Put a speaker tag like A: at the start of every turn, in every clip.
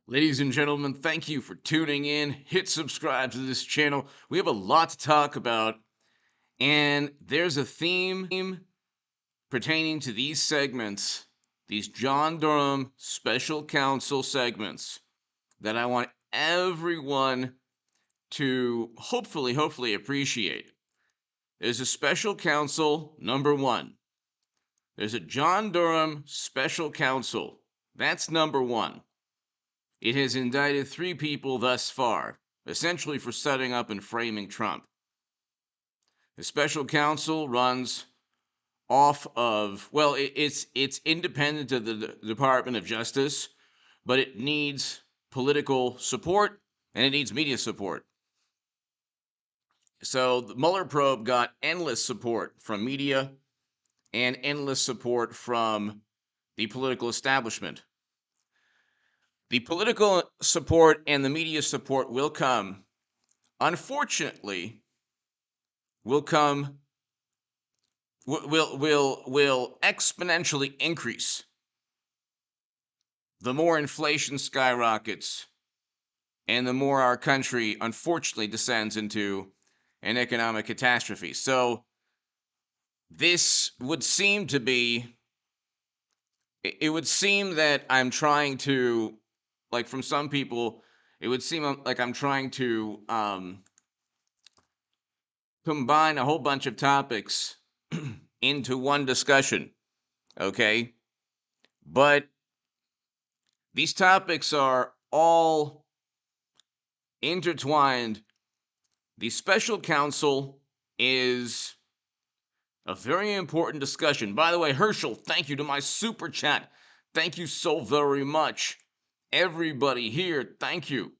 A: Ladies and gentlemen, thank you for tuning in. Hit subscribe to this channel. We have a lot to talk about, and there's a theme pertaining to these segments, these John Durham special counsel segments, that I want everyone to hopefully appreciate. There's a special counsel number one. There's a John Durham special counsel. That's number one. It has indicted 3 people thus far, essentially for setting up and framing Trump. The special counsel runs off of, well, it's independent of the Department of Justice, but it needs political support and it needs media support. So the Mueller probe got endless support from media and endless support from the political establishment. The political support and the media support will come, unfortunately, will exponentially increase the more inflation skyrockets and the more our country unfortunately descends into an economic catastrophe. So this would seem to be, it would seem that I'm trying to, like, from some people, it would seem like I'm trying to combine a whole bunch of topics into one discussion, okay? But these topics are all intertwined. The special counsel is a very important discussion. By the way, Herschel, thank you to my super chat. Thank you so very much. Everybody here, thank you.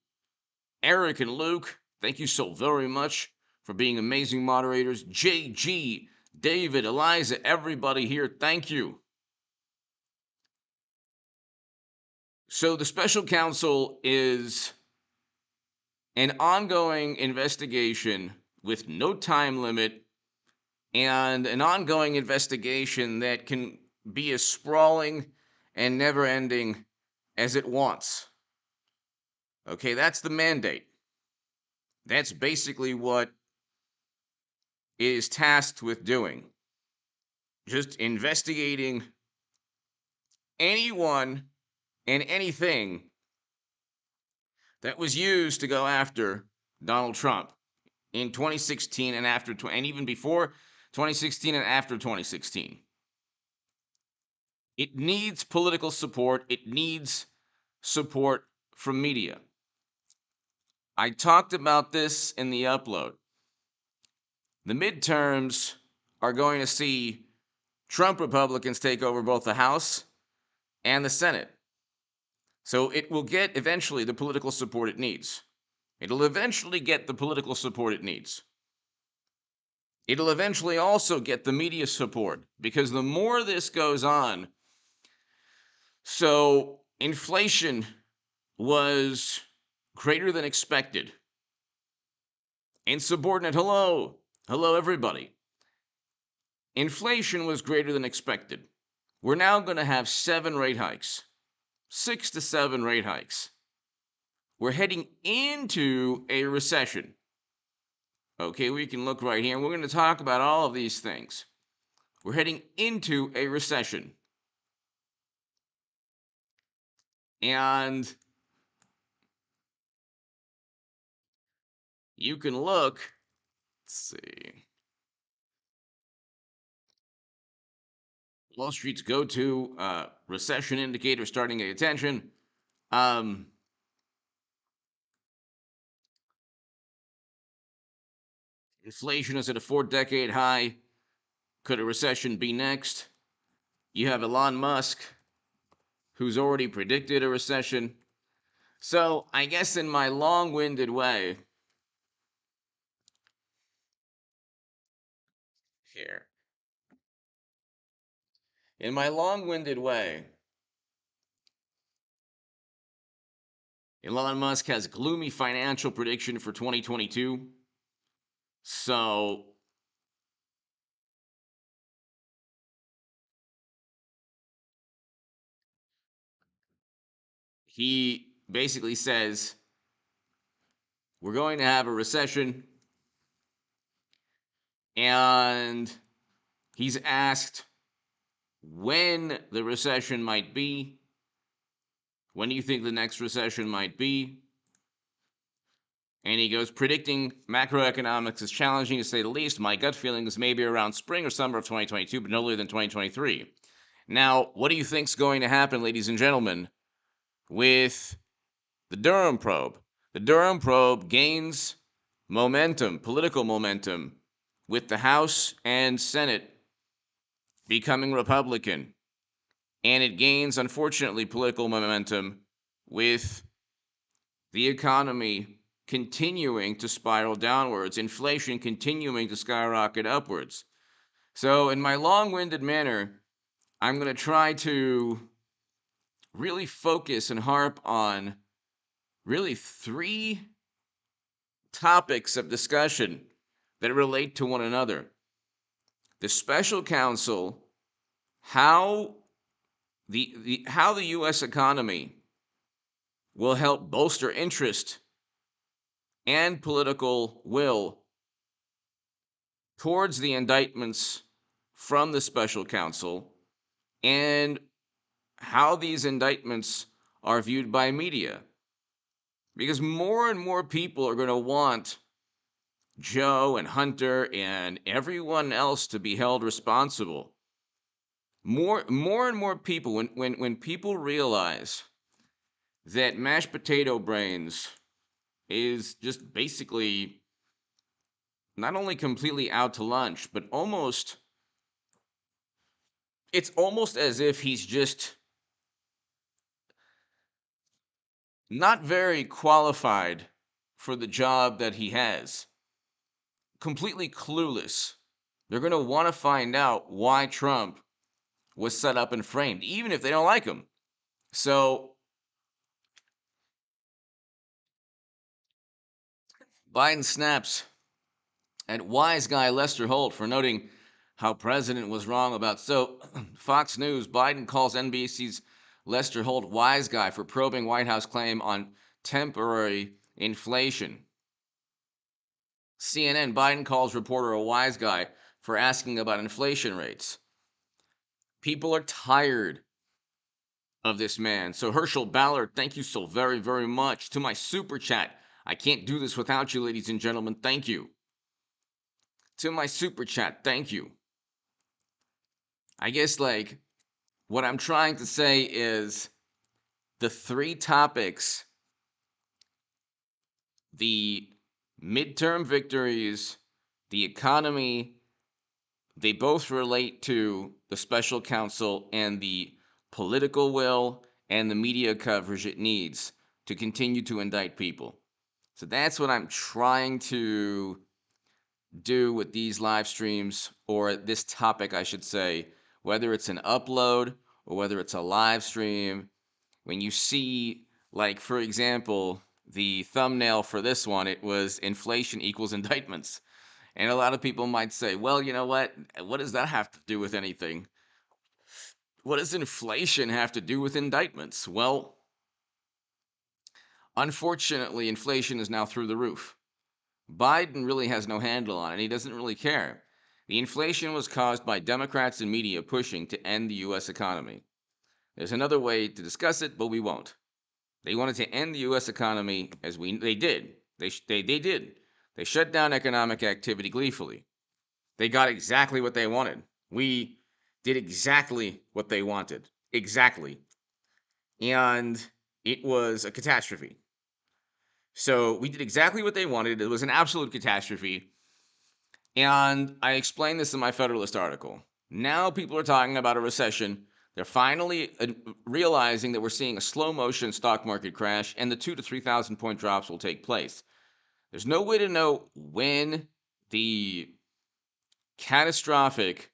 A: Eric and Luke, thank you so very much for being amazing moderators. JG, David, Eliza, everybody here, thank you. So the special counsel is an ongoing investigation with no time limit, and an ongoing investigation that can be as sprawling and never-ending as it wants. Okay, that's the mandate. That's basically what it is tasked with doing. Just investigating anyone and anything that was used to go after Donald Trump in 2016 and after, and even before 2016 and after 2016. It needs political support. It needs support from media. I talked about this in the upload. The midterms are going to see Trump Republicans take over both the House and the Senate. So it will get eventually the political support it needs. It'll eventually get the political support it needs. It'll eventually also get the media support, because the more this goes on, so inflation was greater than expected. Insubordinate, hello everybody. Inflation was greater than expected. We're now going to have 7 rate hikes, 6 to 7 rate hikes. We're heading into a recession. Okay, we can look right here, and we're going to talk about all of these things. We're heading into a recession. And you can look, let's see, Wall Street's go-to recession indicator starting to get attention. Inflation is at a 4-decade high. Could a recession be next? You have Elon Musk, who's already predicted a recession. So I guess in my long-winded way, here, in my long-winded way, Elon Musk has gloomy financial prediction for 2022. So he basically says we're going to have a recession, and he's asked when the recession might be. When do you think the next recession might be? And he goes, predicting macroeconomics is challenging to say the least. My gut feeling is maybe around spring or summer of 2022, but no later than 2023. Now, what do you think's going to happen, ladies and gentlemen, with the Durham probe? The Durham probe gains momentum, political momentum, with the House and Senate becoming Republican. And it gains, unfortunately, political momentum with the economy continuing to spiral downwards, inflation continuing to skyrocket upwards. So, in my long-winded manner, I'm going to try to really focus and harp on really three topics of discussion that relate to one another. The special counsel, how how the US economy will help bolster interest and political will towards the indictments from the special counsel, and how these indictments are viewed by media. Because more and more people are going to want Joe and Hunter and everyone else to be held responsible. More and more people, when people realize that mashed potato brains is just basically not only completely out to lunch, but it's almost as if he's just not very qualified for the job that he has. Completely clueless. They're going to want to find out why Trump was set up and framed, even if they don't like him. So Biden snaps at wise guy Lester Holt for noting how president was wrong about. So Fox News, Biden calls NBC's Lester Holt wise guy for probing White House claim on temporary inflation. CNN, Biden calls reporter a wise guy for asking about inflation rates. People are tired of this man. So Herschel Ballard, thank you so very, very much. To my super chat, I can't do this without you, ladies and gentlemen. Thank you. To my super chat, thank you. I guess, like, what I'm trying to say is the three topics, the midterm victories, the economy, they both relate to the special counsel and the political will and the media coverage it needs to continue to indict people. So that's what I'm trying to do with these live streams, or this topic, I should say, whether it's an upload or whether it's a live stream. When you see, like, for example, the thumbnail for this one, it was inflation equals indictments. And a lot of people might say, well, you know what? What does that have to do with anything? What does inflation have to do with indictments? Well, unfortunately, inflation is now through the roof. Biden really has no handle on it. He doesn't really care. The inflation was caused by Democrats and media pushing to end the U.S. economy. There's another way to discuss it, but we won't. They wanted to end the U.S. economy they did. They did. They shut down economic activity gleefully. They got exactly what they wanted. We did exactly what they wanted. Exactly. And it was a catastrophe. So we did exactly what they wanted. It was an absolute catastrophe. And I explained this in my Federalist article. Now people are talking about a recession. They're finally realizing that we're seeing a slow motion stock market crash, and the 2,000 to 3,000 point drops will take place. There's no way to know when the catastrophic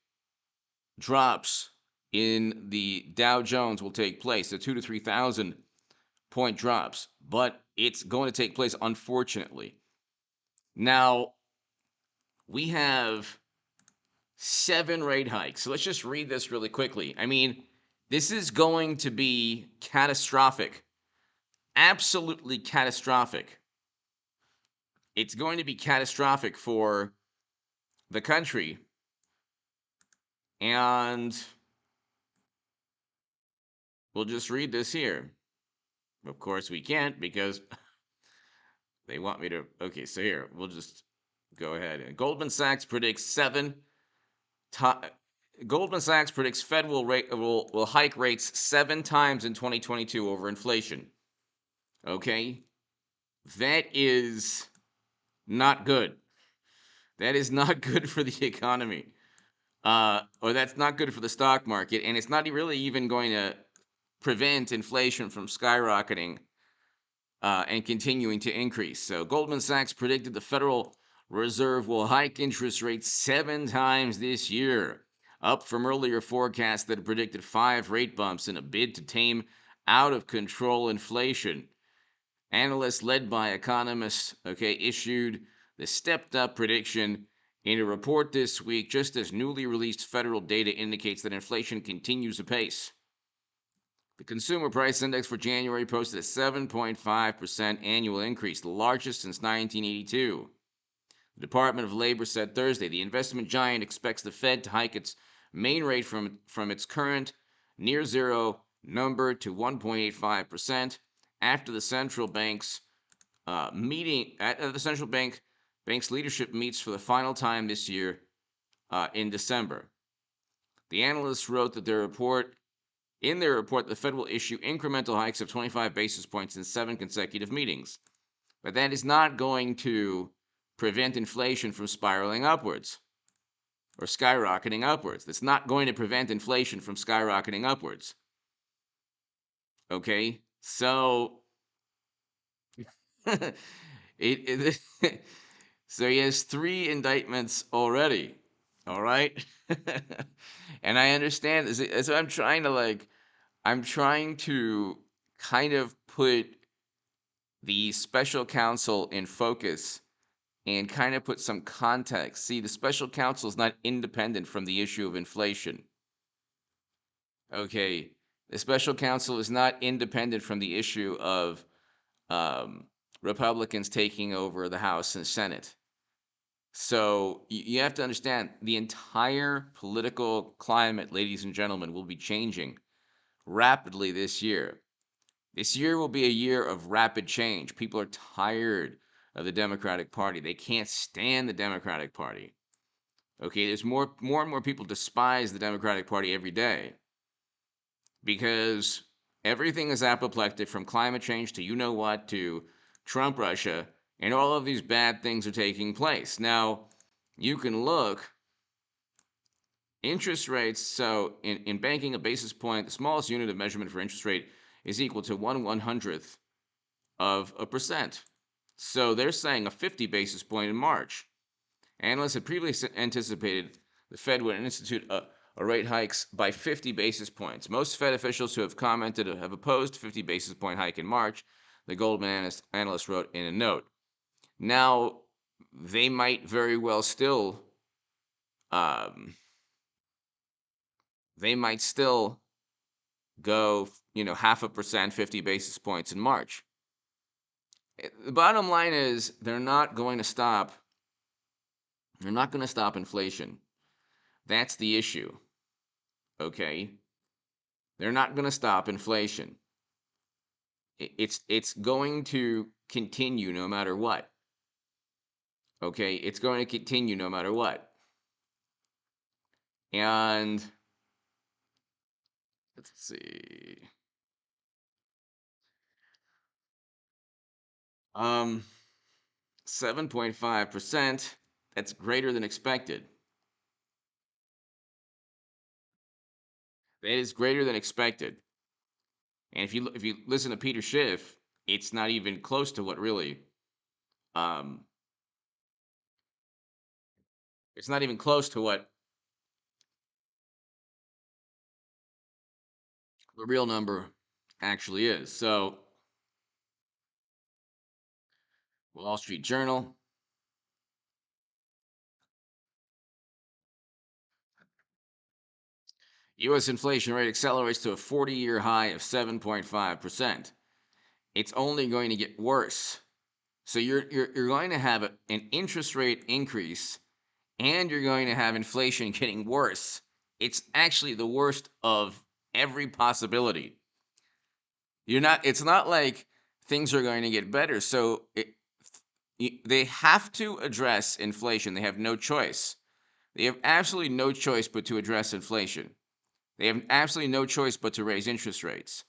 A: drops in the Dow Jones will take place, the 2,000 to 3,000 point drops, but it's going to take place, unfortunately. Now, we have 7 rate hikes. So let's just read this really quickly. I mean, this is going to be catastrophic absolutely catastrophic. It's going to be catastrophic for the country. And we'll just read this here. Of course, we can't because they want me to. Okay, so here, we'll just go ahead. Goldman Sachs predicts Goldman Sachs predicts Fed will hike rates 7 times in 2022 over inflation. Okay, that is not good. That is not good for the economy, or that's not good for the stock market, and it's not really even going to prevent inflation from skyrocketing and continuing to increase. So Goldman Sachs predicted the Federal Reserve will hike interest rates 7 times this year, up from earlier forecasts that predicted 5 rate bumps in a bid to tame out of control inflation. Analysts led by economists, issued the stepped up prediction in a report this week, just as newly released federal data indicates that inflation continues apace. The Consumer Price Index for January posted a 7.5% annual increase, the largest since 1982. The Department of Labor said Thursday the investment giant expects the Fed to hike its main rate from its current near zero number to 1.85% after the central bank's bank's leadership meets for the final time this year in December. The analysts wrote that in their report, the Fed will issue incremental hikes of 25 basis points in 7 consecutive meetings. But that is not going to prevent inflation from spiraling upwards or skyrocketing upwards. That's not going to prevent inflation from skyrocketing upwards. Okay? So it so he has 3 indictments already. All right? And I understand this. So I'm trying to kind of put the special counsel in focus and kind of put some context. See, the special counsel is not independent from the issue of inflation. Okay, the special counsel is not independent from the issue of um, Republicans taking over the House and Senate. So you have to understand the entire political climate, ladies and gentlemen, will be changing rapidly this year. This year will be a year of rapid change. People are tired of the Democratic Party. They can't stand the Democratic Party. Okay, there's more and more people despise the Democratic Party every day because everything is apoplectic, from climate change to you know what to Trump Russia, and all of these bad things are taking place. Now, you can look interest rates. So in banking, a basis point, the smallest unit of measurement for interest rate is equal to 1/100th of a percent. So they're saying a 50 basis point in March. Analysts had previously anticipated the Fed would institute a rate hikes by 50 basis points. Most Fed officials who have commented have opposed 50 basis point hike in March, the Goldman analyst wrote in a note. Now, they might very well still um, go, 0.5%, 50 basis points in March. The bottom line is they're not going to stop. They're not going to stop inflation. That's the issue. Okay? They're not going to stop inflation. It's going to continue no matter what. Okay? It's going to continue no matter what. And let's see. 7.5%, that's greater than expected. That is greater than expected. And if you listen to Peter Schiff, it's not even close to what really um it's not even close to what the real number actually is. So, Wall Street Journal, US inflation rate accelerates to a 40-year high of 7.5%. it's only going to get worse. So you're going to have an interest rate increase, and you're going to have inflation getting worse. It's actually the worst of every possibility. It's not like things are going to get better. So they have to address inflation. They have no choice. They have absolutely no choice but to address inflation. They have absolutely no choice but to raise interest rates.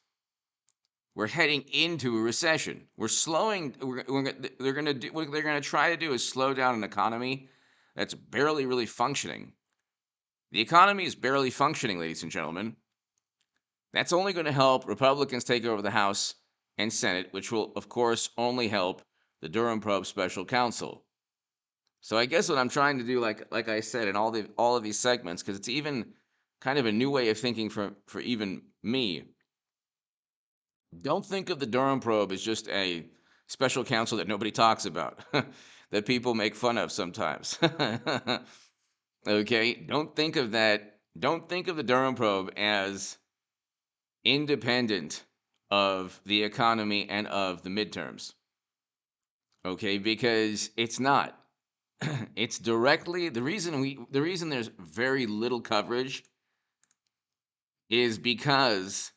A: We're heading into a recession. We're slowing. They're going to do. What they're going to try to do is slow down an economy that's barely really functioning. The economy is barely functioning, ladies and gentlemen. That's only going to help Republicans take over the House and Senate, which will, of course, only help the Durham probe special counsel. So I guess what I'm trying to do, like I said, in all of these segments, because it's even kind of a new way of thinking for even me. Don't think of the Durham probe as just a special counsel that nobody talks about, that people make fun of sometimes. Okay, don't think of that. Don't think of the Durham probe as independent of the economy and of the midterms. Okay, because it's not. It's directly the reason there's very little coverage is because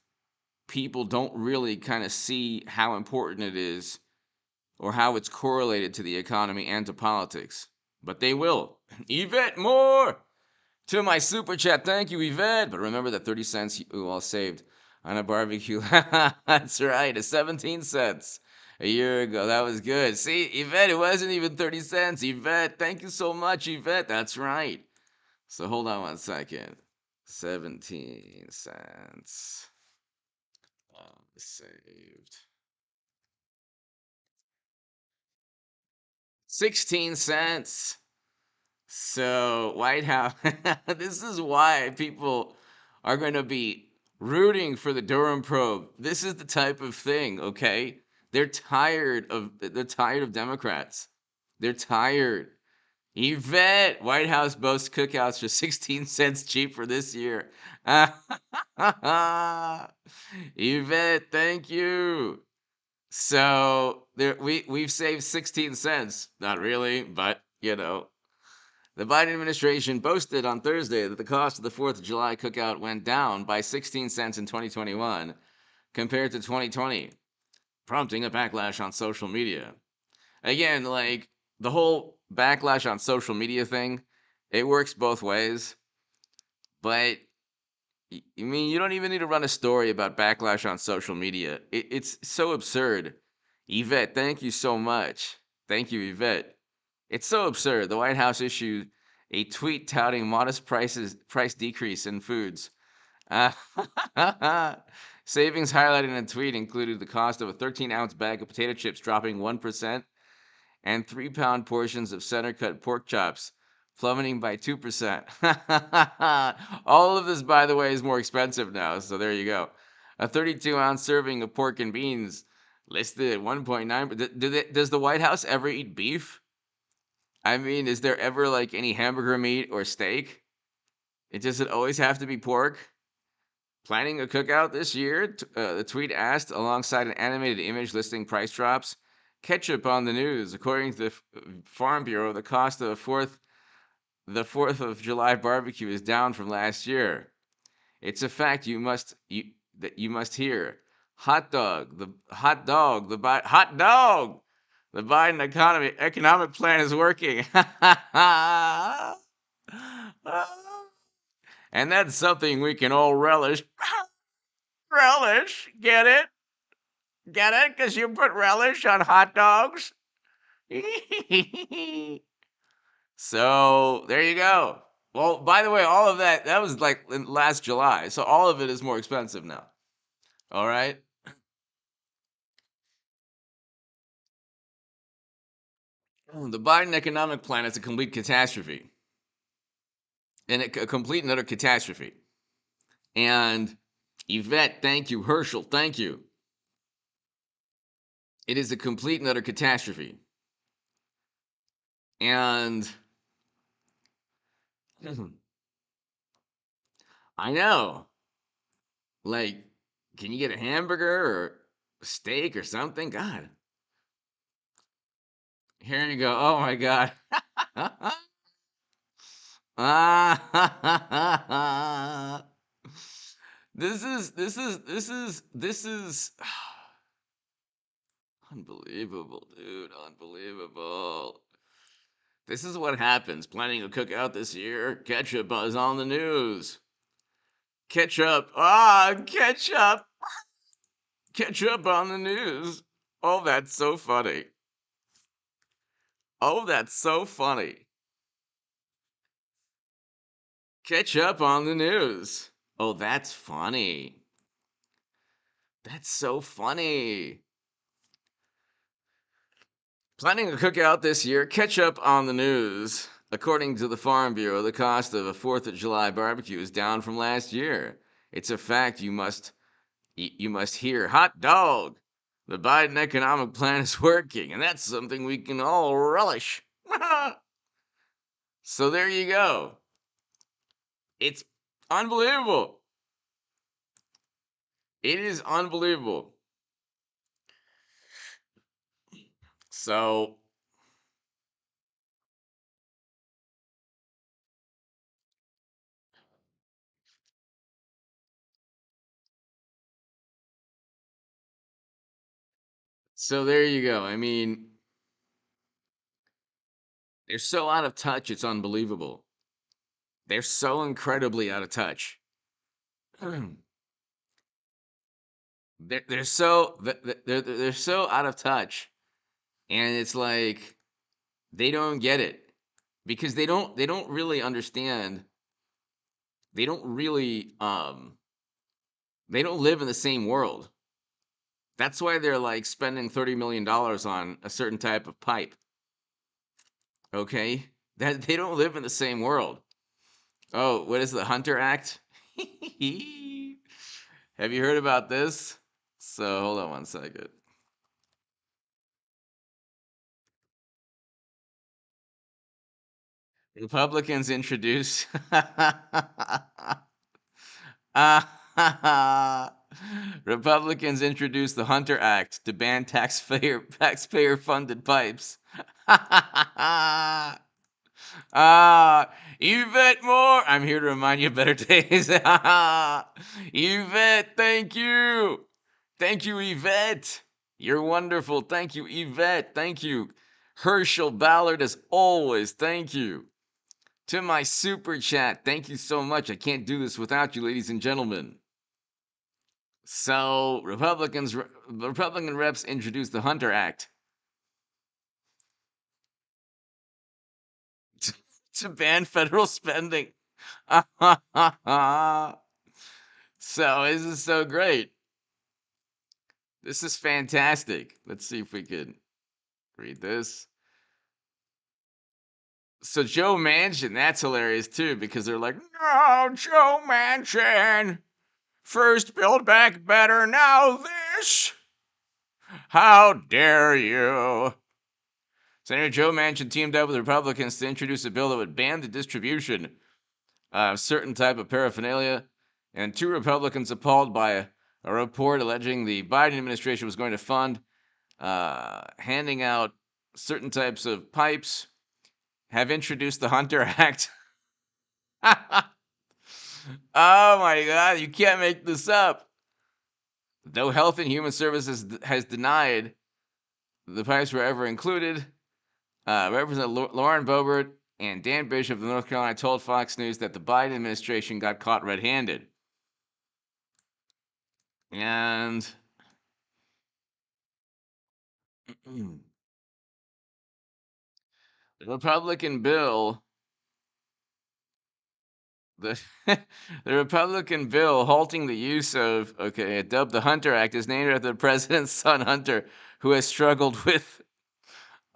A: people don't really kind of see how important it is or how it's correlated to the economy and to politics. But they will. Yvette Moore to my super chat. Thank you, Yvette. But remember that 30 cents you all saved on a barbecue. That's right, a 17 cents a year ago. That was good. See, Yvette, it wasn't even 30 cents. Yvette, thank you so much, Yvette. That's right. So hold on one second. 17 cents. Saved. 16 cents. So, White House, this is why people are going to be rooting for the Durham probe. This is the type of thing, okay? They're tired of Democrats. They're tired. Yvette, White House boasts cookouts for 16 cents cheaper this year. Yvette, thank you. So we've saved 16 cents. Not really, but you know. The Biden administration boasted on Thursday that the cost of the 4th of July cookout went down by 16 cents in 2021 compared to 2020, prompting a backlash on social media. Again, like the whole backlash on social media thing, it works both ways. But I mean, you don't even need to run a story about backlash on social media. It's so absurd. Yvette, thank you so much. Thank you, Yvette. It's so absurd. The White House issued a tweet touting modest price decrease in foods. Uh, Savings highlighted in a tweet included the cost of a 13-ounce bag of potato chips dropping 1% and 3-pound portions of center-cut pork chops plummeting by 2%. All of this, by the way, is more expensive now, so there you go. A 32-ounce serving of pork and beans listed at 1.9. Does the White House ever eat beef? I mean, is there ever like any hamburger meat or steak? Does it always have to be pork? Planning a cookout this year? The tweet asked, alongside an animated image listing price drops. Ketchup on the news. According to the Farm Bureau, the cost of the 4th of July barbecue is down from last year. It's a fact that you must hear. Hot dog. The Biden economic plan is working. And that's something we can all relish. Relish, get it? Get it? Because you put relish on hot dogs? So, there you go. Well, by the way, all of that was like last July. So all of it is more expensive now. All right? The Biden economic plan is a complete catastrophe. And a complete and utter catastrophe. And Yvette, thank you. Herschel, thank you. It is a complete and utter catastrophe. And I know. Like, can you get a hamburger or steak or something. God, here you go. Oh my God. Ah, this is unbelievable, dude. Unbelievable. This is what happens planning a cookout this year. Ketchup is on the news. Ketchup. Ketchup. Ketchup on the news. Oh, that's so funny. Oh, that's so funny. Ketchup on the news. Oh, that's funny. That's so funny. Planning a cookout this year. Ketchup on the news. According to the Farm Bureau, the cost of a 4th of July barbecue is down from last year. It's a fact you must hear. Hot dog. The Biden economic plan is working, and that's something we can all relish. So there you go. It's unbelievable. It is unbelievable. So so there you go. I mean, they're so out of touch, it's unbelievable. They're so incredibly out of touch. They're so out of touch, and it's like they don't get it because they don't really understand. They don't really they don't live in the same world. That's why they're like spending $30 million on a certain type of pipe. Okay, that they don't live in the same world. Oh, what is the Hunter Act? Have you heard about this? So hold on one second. Republicans introduce Republicans introduced the Hunter Act to ban taxpayer funded pipes. Yvette Moore, I'm here to remind you of better days. Yvette, thank you. Thank you, Yvette. You're wonderful. Thank you, Yvette. Thank you. Herschel Ballard, as always. Thank you. To my super chat, thank you so much. I can't do this without you, ladies and gentlemen. So, Republican reps introduced the Hunter Act to ban federal spending. So, this is so great. This is fantastic. Let's see if we can read this. So, Joe Manchin, that's hilarious too, because they're like, no, Joe Manchin. First Build Back Better, now this. How dare you? Senator Joe Manchin teamed up with Republicans to introduce a bill that would ban the distribution of certain type of paraphernalia, and 2 Republicans appalled by a report alleging the Biden administration was going to fund handing out certain types of pipes have introduced the Hunter Act. Oh my God, you can't make this up. Though Health and Human Services has denied the pipes were ever included, Representative Lauren Boebert and Dan Bishop of North Carolina told Fox News that the Biden administration got caught red-handed. And the Republican bill, the the Republican bill halting the use of dubbed the Hunter Act, is named after the president's son Hunter, who has struggled with.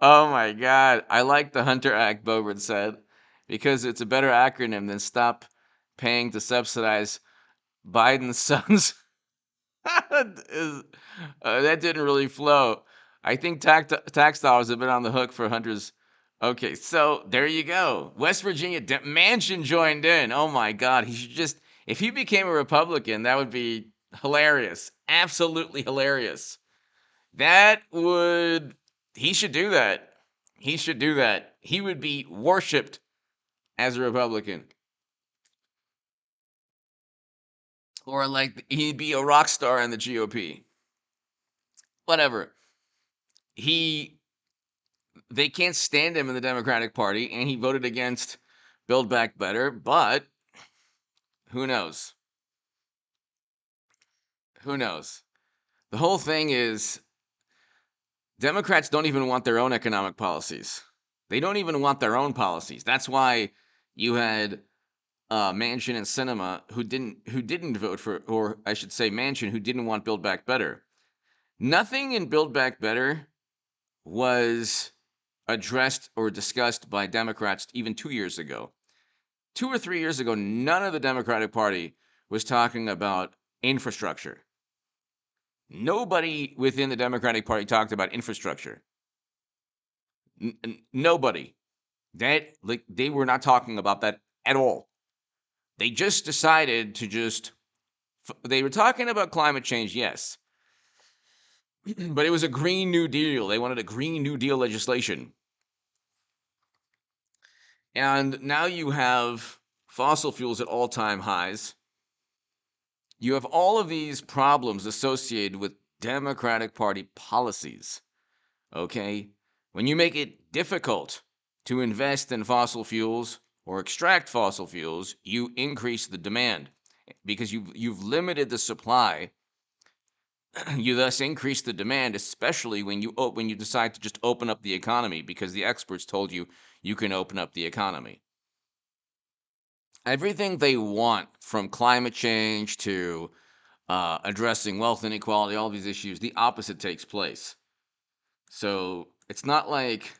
A: Oh my God, I like the Hunter Act, Boebert said, because it's a better acronym than Stop Paying to Subsidize Biden's Son's. That didn't really flow. I think tax dollars have been on the hook for Hunter's. Okay, so there you go. West Virginia, Manchin joined in. Oh my God, he should just, if he became a Republican, that would be hilarious. Absolutely hilarious. He should do that. He should do that. He would be worshipped as a Republican. Or like he'd be a rock star in the GOP. Whatever. They can't stand him in the Democratic Party, and he voted against Build Back Better, but who knows? Who knows? The whole thing is Democrats don't even want their own economic policies. They don't even want their own policies. That's why you had Manchin and Sinema who didn't vote for, or I should say Manchin, who didn't want Build Back Better. Nothing in Build Back Better was addressed or discussed by Democrats even 2 years ago. 2 or 3 years ago, none of the Democratic Party was talking about infrastructure. Nobody within the Democratic Party talked about infrastructure. Nobody. They were not talking about that at all. They just decided to they were talking about climate change, yes. But it was a Green New Deal. They wanted a Green New Deal legislation. And now you have fossil fuels at all-time highs. You have all of these problems associated with Democratic Party policies. Okay? When you make it difficult to invest in fossil fuels or extract fossil fuels, you increase the demand because you've limited the supply. You thus increase the demand, especially when you decide to just open up the economy because the experts told you you can open up the economy. Everything they want, from climate change to addressing wealth inequality, all these issues, the opposite takes place. So it's not like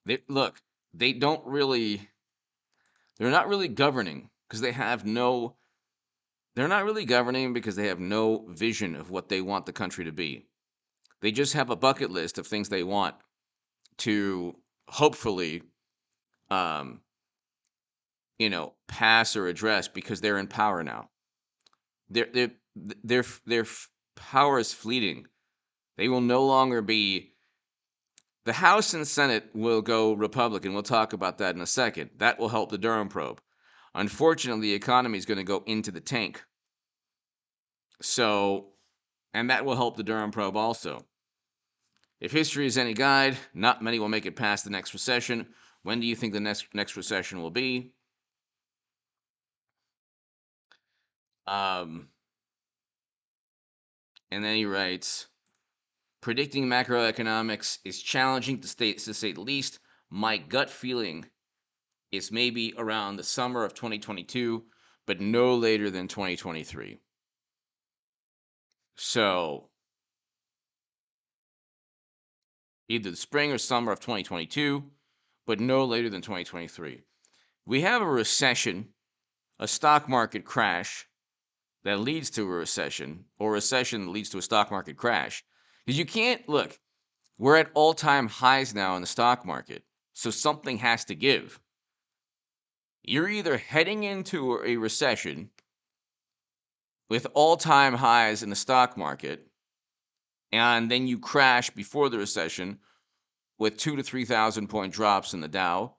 A: they don't really, they're not really governing because they have no, they're not really governing because they have no vision of what they want the country to be. They just have a bucket list of things they want to hopefully, um, pass or address because they're in power now. Their power is fleeting. They will no longer be. The House and Senate will go Republican. We'll talk about that in a second. That will help the Durham probe. Unfortunately, the economy is going to go into the tank. So, and that will help the Durham probe also. If history is any guide, not many will make it past the next recession. When do you think the next recession will be? And then he writes, predicting macroeconomics is challenging to say the least. My gut feeling is maybe around the summer of 2022, but no later than 2023. So either the spring or summer of 2022, but no later than 2023. We have a recession, a stock market crash that leads to a recession, or a recession that leads to a stock market crash. Because you can't, look, we're at all-time highs now in the stock market, so something has to give. You're either heading into a recession with all-time highs in the stock market, and then you crash before the recession with 2,000 to 3,000 point drops in the Dow,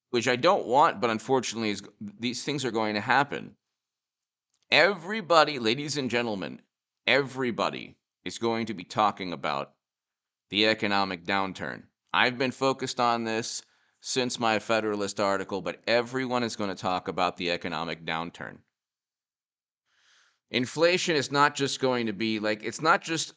A: which I don't want, but unfortunately these things are going to happen. Everybody, ladies and gentlemen, everybody is going to be talking about the economic downturn. I've been focused on this since my Federalist article, but everyone is going to talk about the economic downturn. Inflation is not just going to be like, it's not just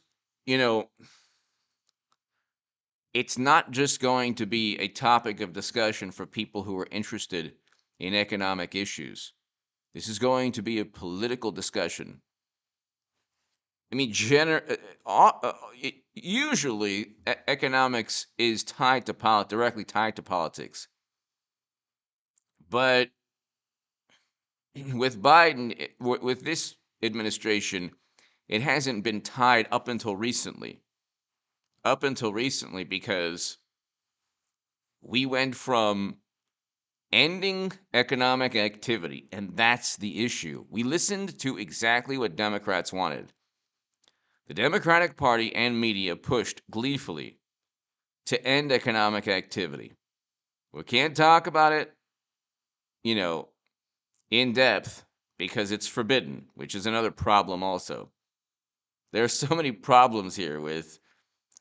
A: going to be a topic of discussion for people who are interested in economic issues. This is going to be a political discussion. I mean, usually economics is directly tied to politics. But with Biden, with this administration, it hasn't been tied up until recently. Because we went from ending economic activity, and that's the issue. We listened to exactly what Democrats wanted. The Democratic Party and media pushed gleefully to end economic activity. We can't talk about it, you know, in depth because it's forbidden, which is another problem also. There are so many problems here with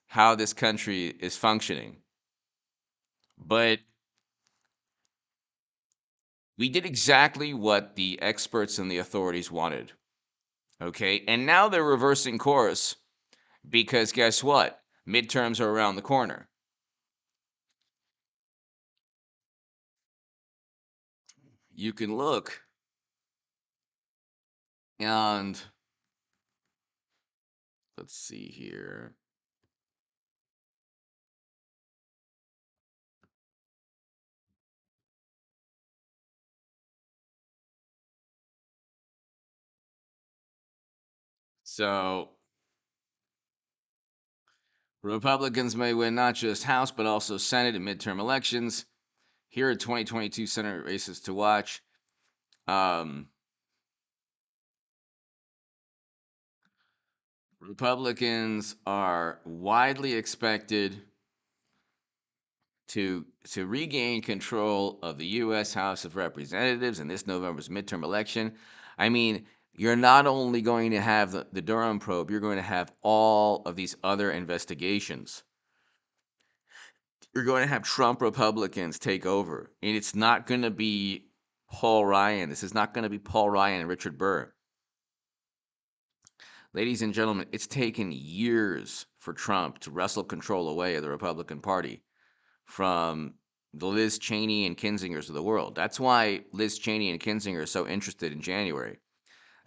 A: how this country is functioning. But we did exactly what the experts and the authorities wanted. Okay? And now they're reversing course because guess what? Midterms are around the corner. You can look and let's see here. So, Republicans may win not just House, but also Senate in midterm elections. Here are 2022 Senate races to watch. Republicans are widely expected to regain control of the U.S. House of Representatives in this November's midterm election. I mean, you're not only going to have the Durham probe, you're going to have all of these other investigations. You're going to have Trump Republicans take over, and it's not going to be Paul Ryan. This is not going to be Paul Ryan and Richard Burr. Ladies and gentlemen, it's taken years for Trump to wrestle control away of the Republican Party from the Liz Cheney and Kinzingers of the world. That's why Liz Cheney and Kinzinger are so interested in January.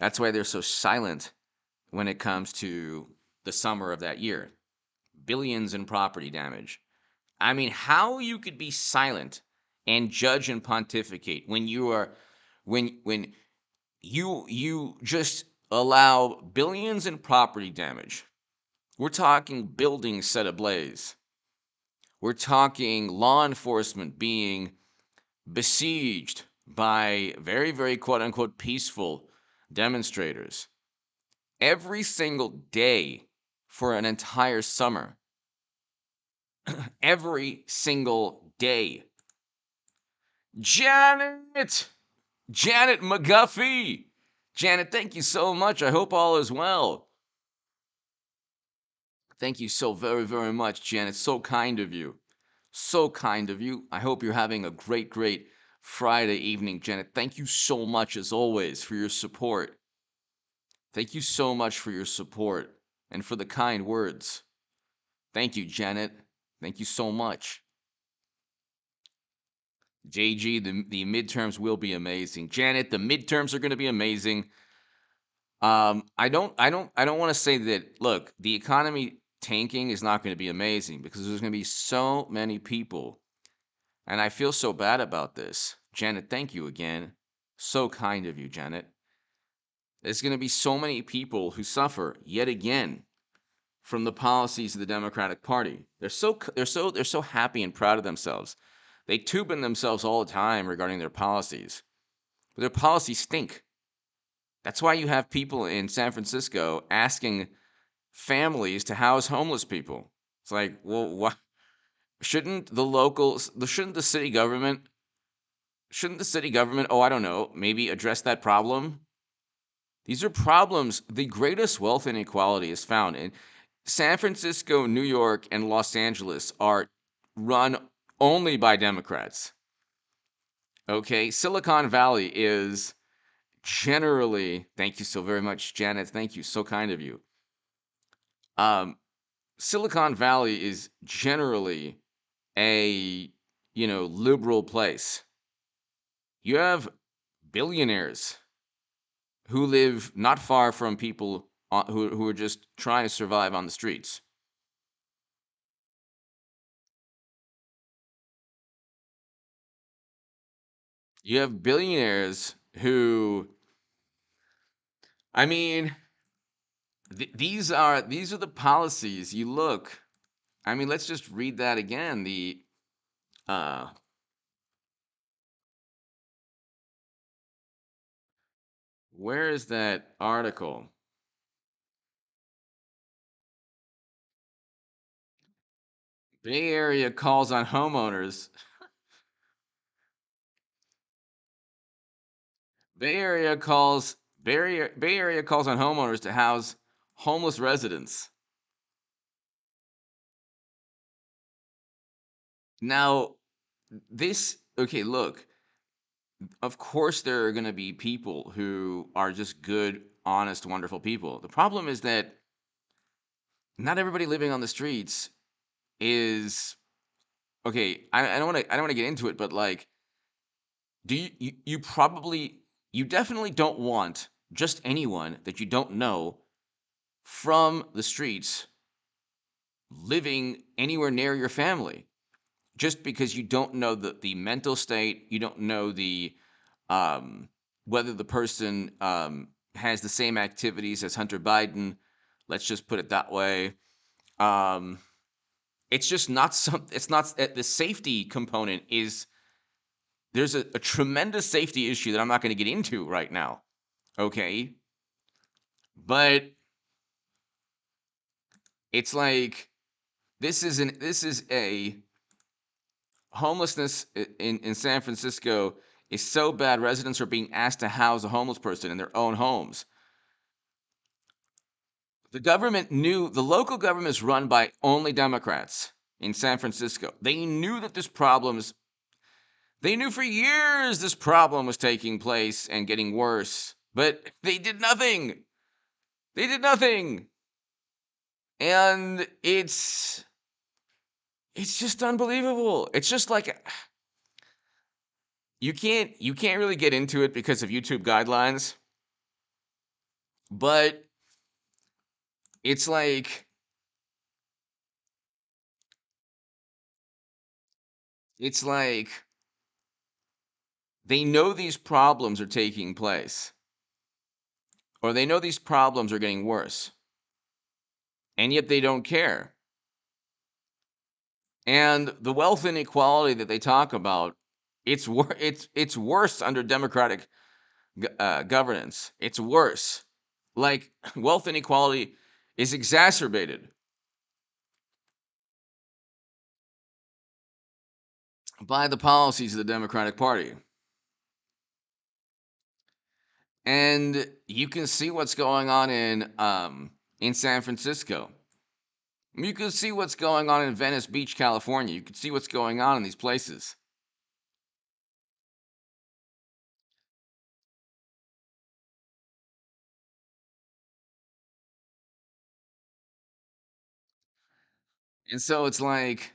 A: That's why they're so silent when it comes to the summer of that year. Billions in property damage. I mean, how you could be silent and judge and pontificate when you are when you just allow billions in property damage. We're talking buildings set ablaze. We're talking law enforcement being besieged by very, very quote unquote peaceful demonstrators every single day for an entire summer. Every single day. Janet! Janet McGuffey! Janet, thank you so much. I hope all is well. Thank you so very, very much, Janet. So kind of you. So kind of you. I hope you're having a great, great Friday evening, Janet. Thank you so much, as always, for your support. Thank you so much for your support and for the kind words. Thank you, Janet. Thank you so much. JG, the midterms will be amazing. Janet, the midterms are going to be amazing. I don't want to say that. Look, the economy tanking is not going to be amazing because there's going to be so many people, and I feel so bad about this. Janet, thank you again. So kind of you, Janet. There's going to be so many people who suffer yet again from the policies of the Democratic Party. They're so happy and proud of themselves. They tube in themselves all the time regarding their policies, but their policies stink. That's why you have people in San Francisco asking families to house homeless people. It's like, well, what? Shouldn't the locals, shouldn't the city government, oh, I don't know, maybe address that problem? These are problems. The greatest wealth inequality is found in San Francisco, New York, and Los Angeles are run only by Democrats. Okay, Silicon Valley is generally, thank you so very much, Janet. Thank you, so kind of you. Silicon Valley is generally a liberal place. You have billionaires who live not far from people who are just trying to survive on the streets. You have billionaires who, I mean, these are the policies. You look. I mean, let's just read that again. The uh, where is that article? Bay Area calls on homeowners. Bay Area calls on homeowners to house homeless residents. Now, okay, look, of course there are going to be people who are just good, honest, wonderful people. The problem is that not everybody living on the streets is okay. I don't want to get into it, but like, do you definitely don't want just anyone that you don't know from the streets living anywhere near your family, just because you don't know the mental state, you don't know the um, whether the person has the same activities as Hunter Biden. Let's just put it that way. Um, it's just not some. It's not the safety component is there's a tremendous safety issue that I'm not going to get into right now. Okay, but it's like this is a homelessness in San Francisco is so bad. Residents are being asked to house a homeless person in their own homes. The local government is run by only Democrats in San Francisco. They knew for years this problem was taking place and getting worse, but they did nothing. They did nothing. And it's just unbelievable. It's just like you can't really get into it because of YouTube guidelines, but it's like it's like they know these problems are taking place, or they know these problems are getting worse, and yet they don't care. And the wealth inequality that they talk about, it's worse under Democratic governance. It's worse. Like wealth inequality is exacerbated by the policies of the Democratic Party. And you can see what's going on in San Francisco. You can see what's going on in Venice Beach, California. You can see what's going on in these places. And so it's like,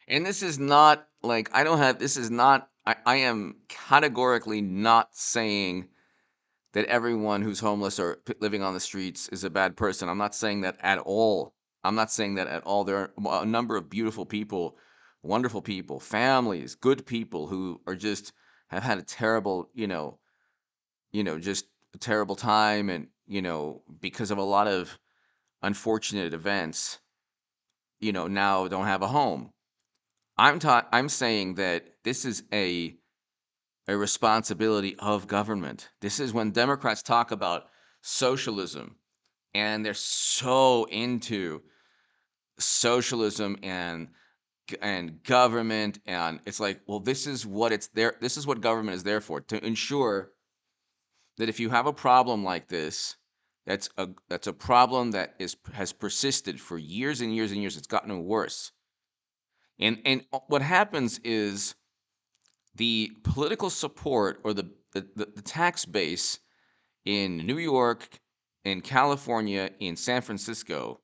A: and this is not like, I don't have, this is not, I am categorically not saying that everyone who's homeless or living on the streets is a bad person. I'm not saying that at all. I'm not saying that at all. There are a number of beautiful people, wonderful people, families, good people who are just have had a terrible, just a terrible time, and because of a lot of unfortunate events, now don't have a home. I'm saying that this is a responsibility of government. This is when Democrats talk about socialism, and they're so into socialism and government, and it's like, well, this is what government is there for, to ensure that if you have a problem like this, that's a problem that has persisted for years and years and years. It's gotten worse. And what happens is the political support, or the tax base in New York, in California, in San Francisco,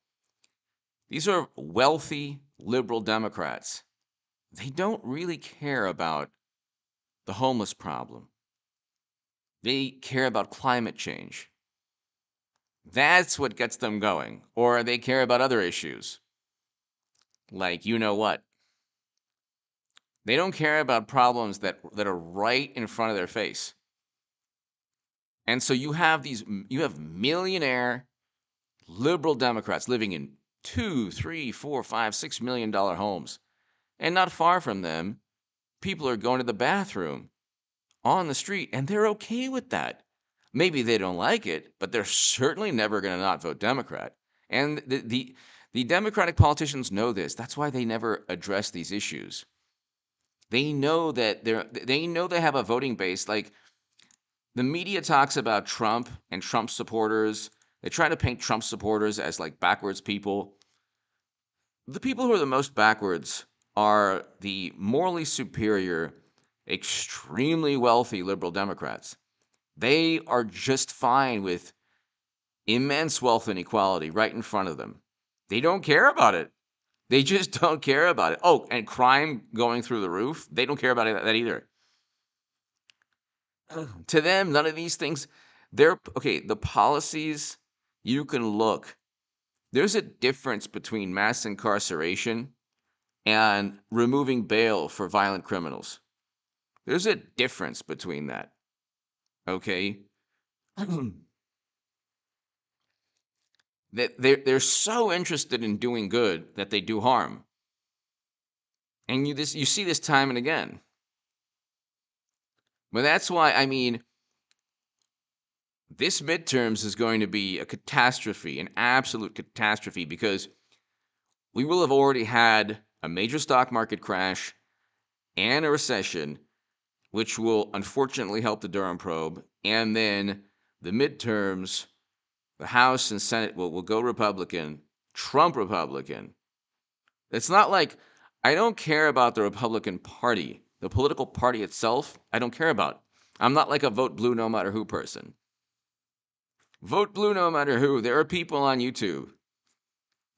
A: these are wealthy liberal Democrats. They don't really care about the homeless problem. They care about climate change. That's what gets them going. Or they care about other issues, like you know what. They don't care about problems that are right in front of their face. And so you have millionaire liberal Democrats living in 2, 3, 4, 5, $6 million homes. And not far from them, people are going to the bathroom on the street, and they're okay with that. Maybe they don't like it, but they're certainly never going to not vote Democrat. And the Democratic politicians know this. That's why they never address these issues. They know that they have a voting base. Like, the media talks about Trump and Trump supporters. They try to paint Trump supporters as like backwards people. The people who are the most backwards are the morally superior, extremely wealthy liberal Democrats. They are just fine with immense wealth inequality right in front of them. They don't care about it. They just don't care about it. Oh, and crime going through the roof. They don't care about that either. To them, none of these things, they're okay. The policies, you can look. There's a difference between mass incarceration and removing bail for violent criminals. There's a difference between that. Okay? That they're so interested in doing good that they do harm. And you see this time and again. But that's why, I mean, this midterms is going to be a catastrophe, an absolute catastrophe, because we will have already had a major stock market crash and a recession, which will unfortunately help the Durham probe. And then the midterms, the House and Senate will go Republican, Trump Republican. It's not like I don't care about the Republican Party. The political party itself, I don't care about. I'm not like a vote blue no matter who person. Vote blue no matter who. There are people on YouTube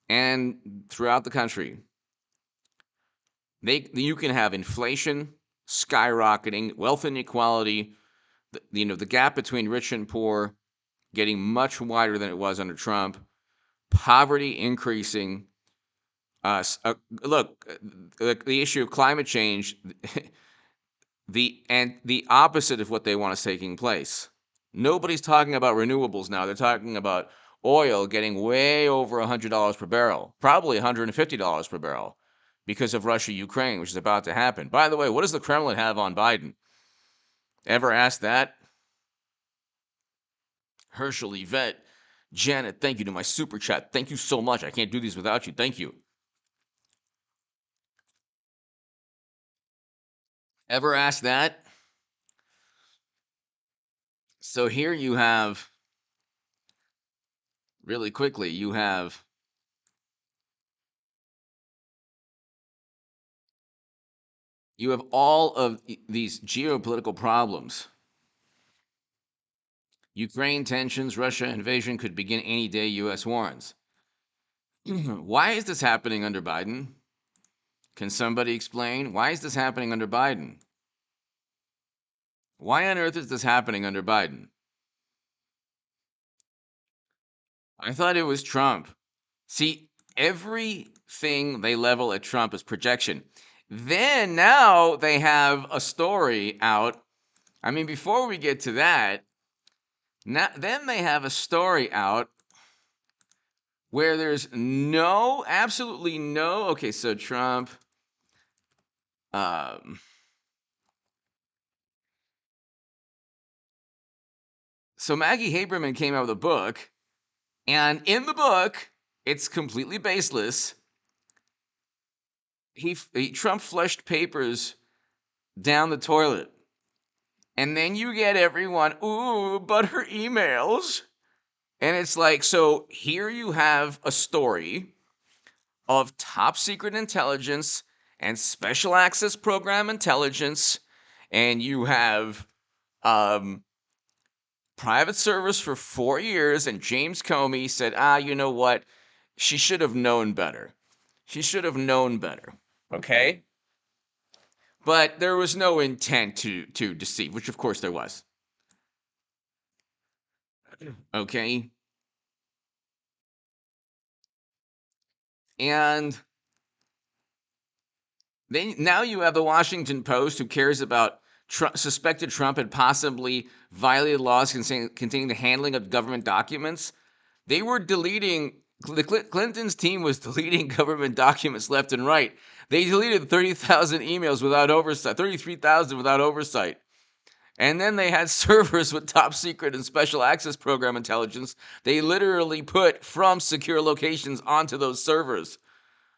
A: and throughout the country. You can have inflation skyrocketing, wealth inequality, the gap between rich and poor getting much wider than it was under Trump, poverty increasing. Look, the issue of climate change, the opposite of what they want is taking place. Nobody's talking about renewables now. They're talking about oil getting way over $100 per barrel, probably $150 per barrel, because of Russia-Ukraine, which is about to happen. By the way, what does the Kremlin have on Biden? Ever asked that? Herschel, Yvette, Janet, thank you to my super chat. Thank you so much. I can't do these without you. Thank you. Ever asked that? So here you have, really quickly, you have all of these geopolitical problems. Ukraine tensions, Russia invasion could begin any day, U.S. warns. Why is this happening under Biden? Can somebody explain? Why is this happening under Biden? Why on earth is this happening under Biden? I thought it was Trump. See, everything they level at Trump is projection. Then now they have a story out. I mean, before we get to that, then they have a story out where there's absolutely no. Okay, so Trump. So Maggie Haberman came out with a book, and in the book, it's completely baseless. Trump flushed papers down the toilet. And then you get everyone, ooh, but her emails. And it's like, so here you have a story of top secret intelligence and special access program intelligence, and you have private service for 4 years, and James Comey said, you know what? She should have known better. She should have known better. Okay? But there was no intent to deceive, which of course there was. Okay? And then now you have the Washington Post, who cares about suspected Trump had possibly violated laws containing the handling of government documents. They were deleting, Clinton's team was deleting government documents left and right. They deleted 30,000 emails without oversight, 33,000 without oversight. And then they had servers with top secret and special access program intelligence they literally put from secure locations onto those servers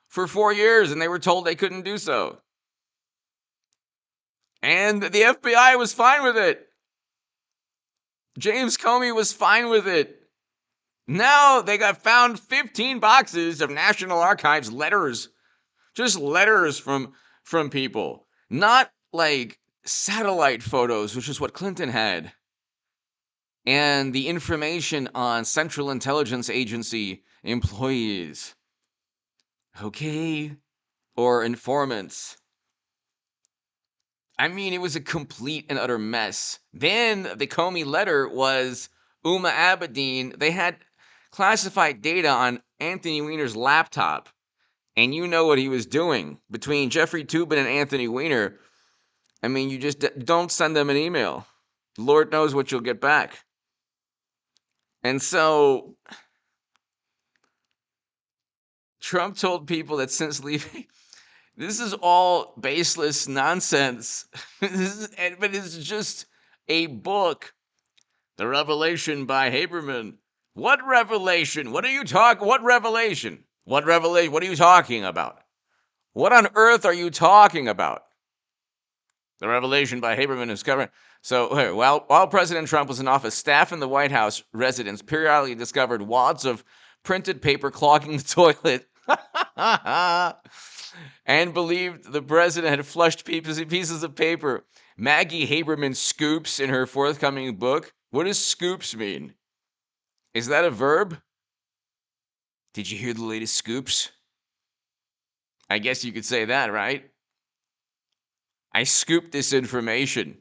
A: for 4 years, and they were told they couldn't do so. And the FBI was fine with it. James Comey was fine with it. Now they got found 15 boxes of National Archives letters. Just letters from people. Not like satellite photos, which is what Clinton had. And the information on Central Intelligence Agency employees. Okay? Or informants. I mean, it was a complete and utter mess. Then the Comey letter was Uma Abedin. They had classified data on Anthony Weiner's laptop. And you know what he was doing. Between Jeffrey Toobin and Anthony Weiner, I mean, you just don't send them an email. Lord knows what you'll get back. And so Trump told people that since leaving, this is all baseless nonsense. But it's just a book. The Revelation by Haberman. What revelation? What are you talking? What revelation? What revelation? What are you talking about? What on earth are you talking about? The Revelation by Haberman is covering. So while President Trump was in office, staff in the White House residence periodically discovered wads of printed paper clogging the toilet and believed the president had flushed pieces of paper. Maggie Haberman scoops in her forthcoming book. What does scoops mean? Is that a verb? Did you hear the latest scoops? I guess you could say that, right? I scooped this information.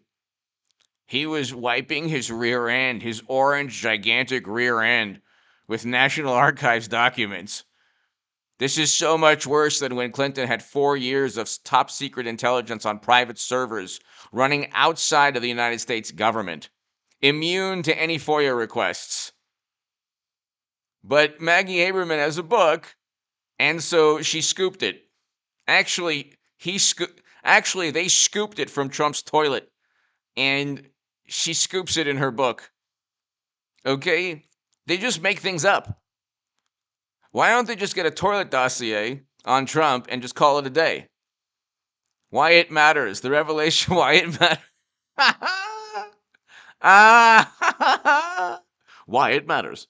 A: He was wiping his rear end, his orange, gigantic rear end, with National Archives documents. This is so much worse than when Clinton had 4 years of top secret intelligence on private servers running outside of the United States government, immune to any FOIA requests. But Maggie Haberman has a book, and so she scooped it. Actually, they scooped it from Trump's toilet, and she scoops it in her book. Okay? They just make things up. Why don't they just get a toilet dossier on Trump and just call it a day? Why it matters. The revelation, why it matters. Why it matters.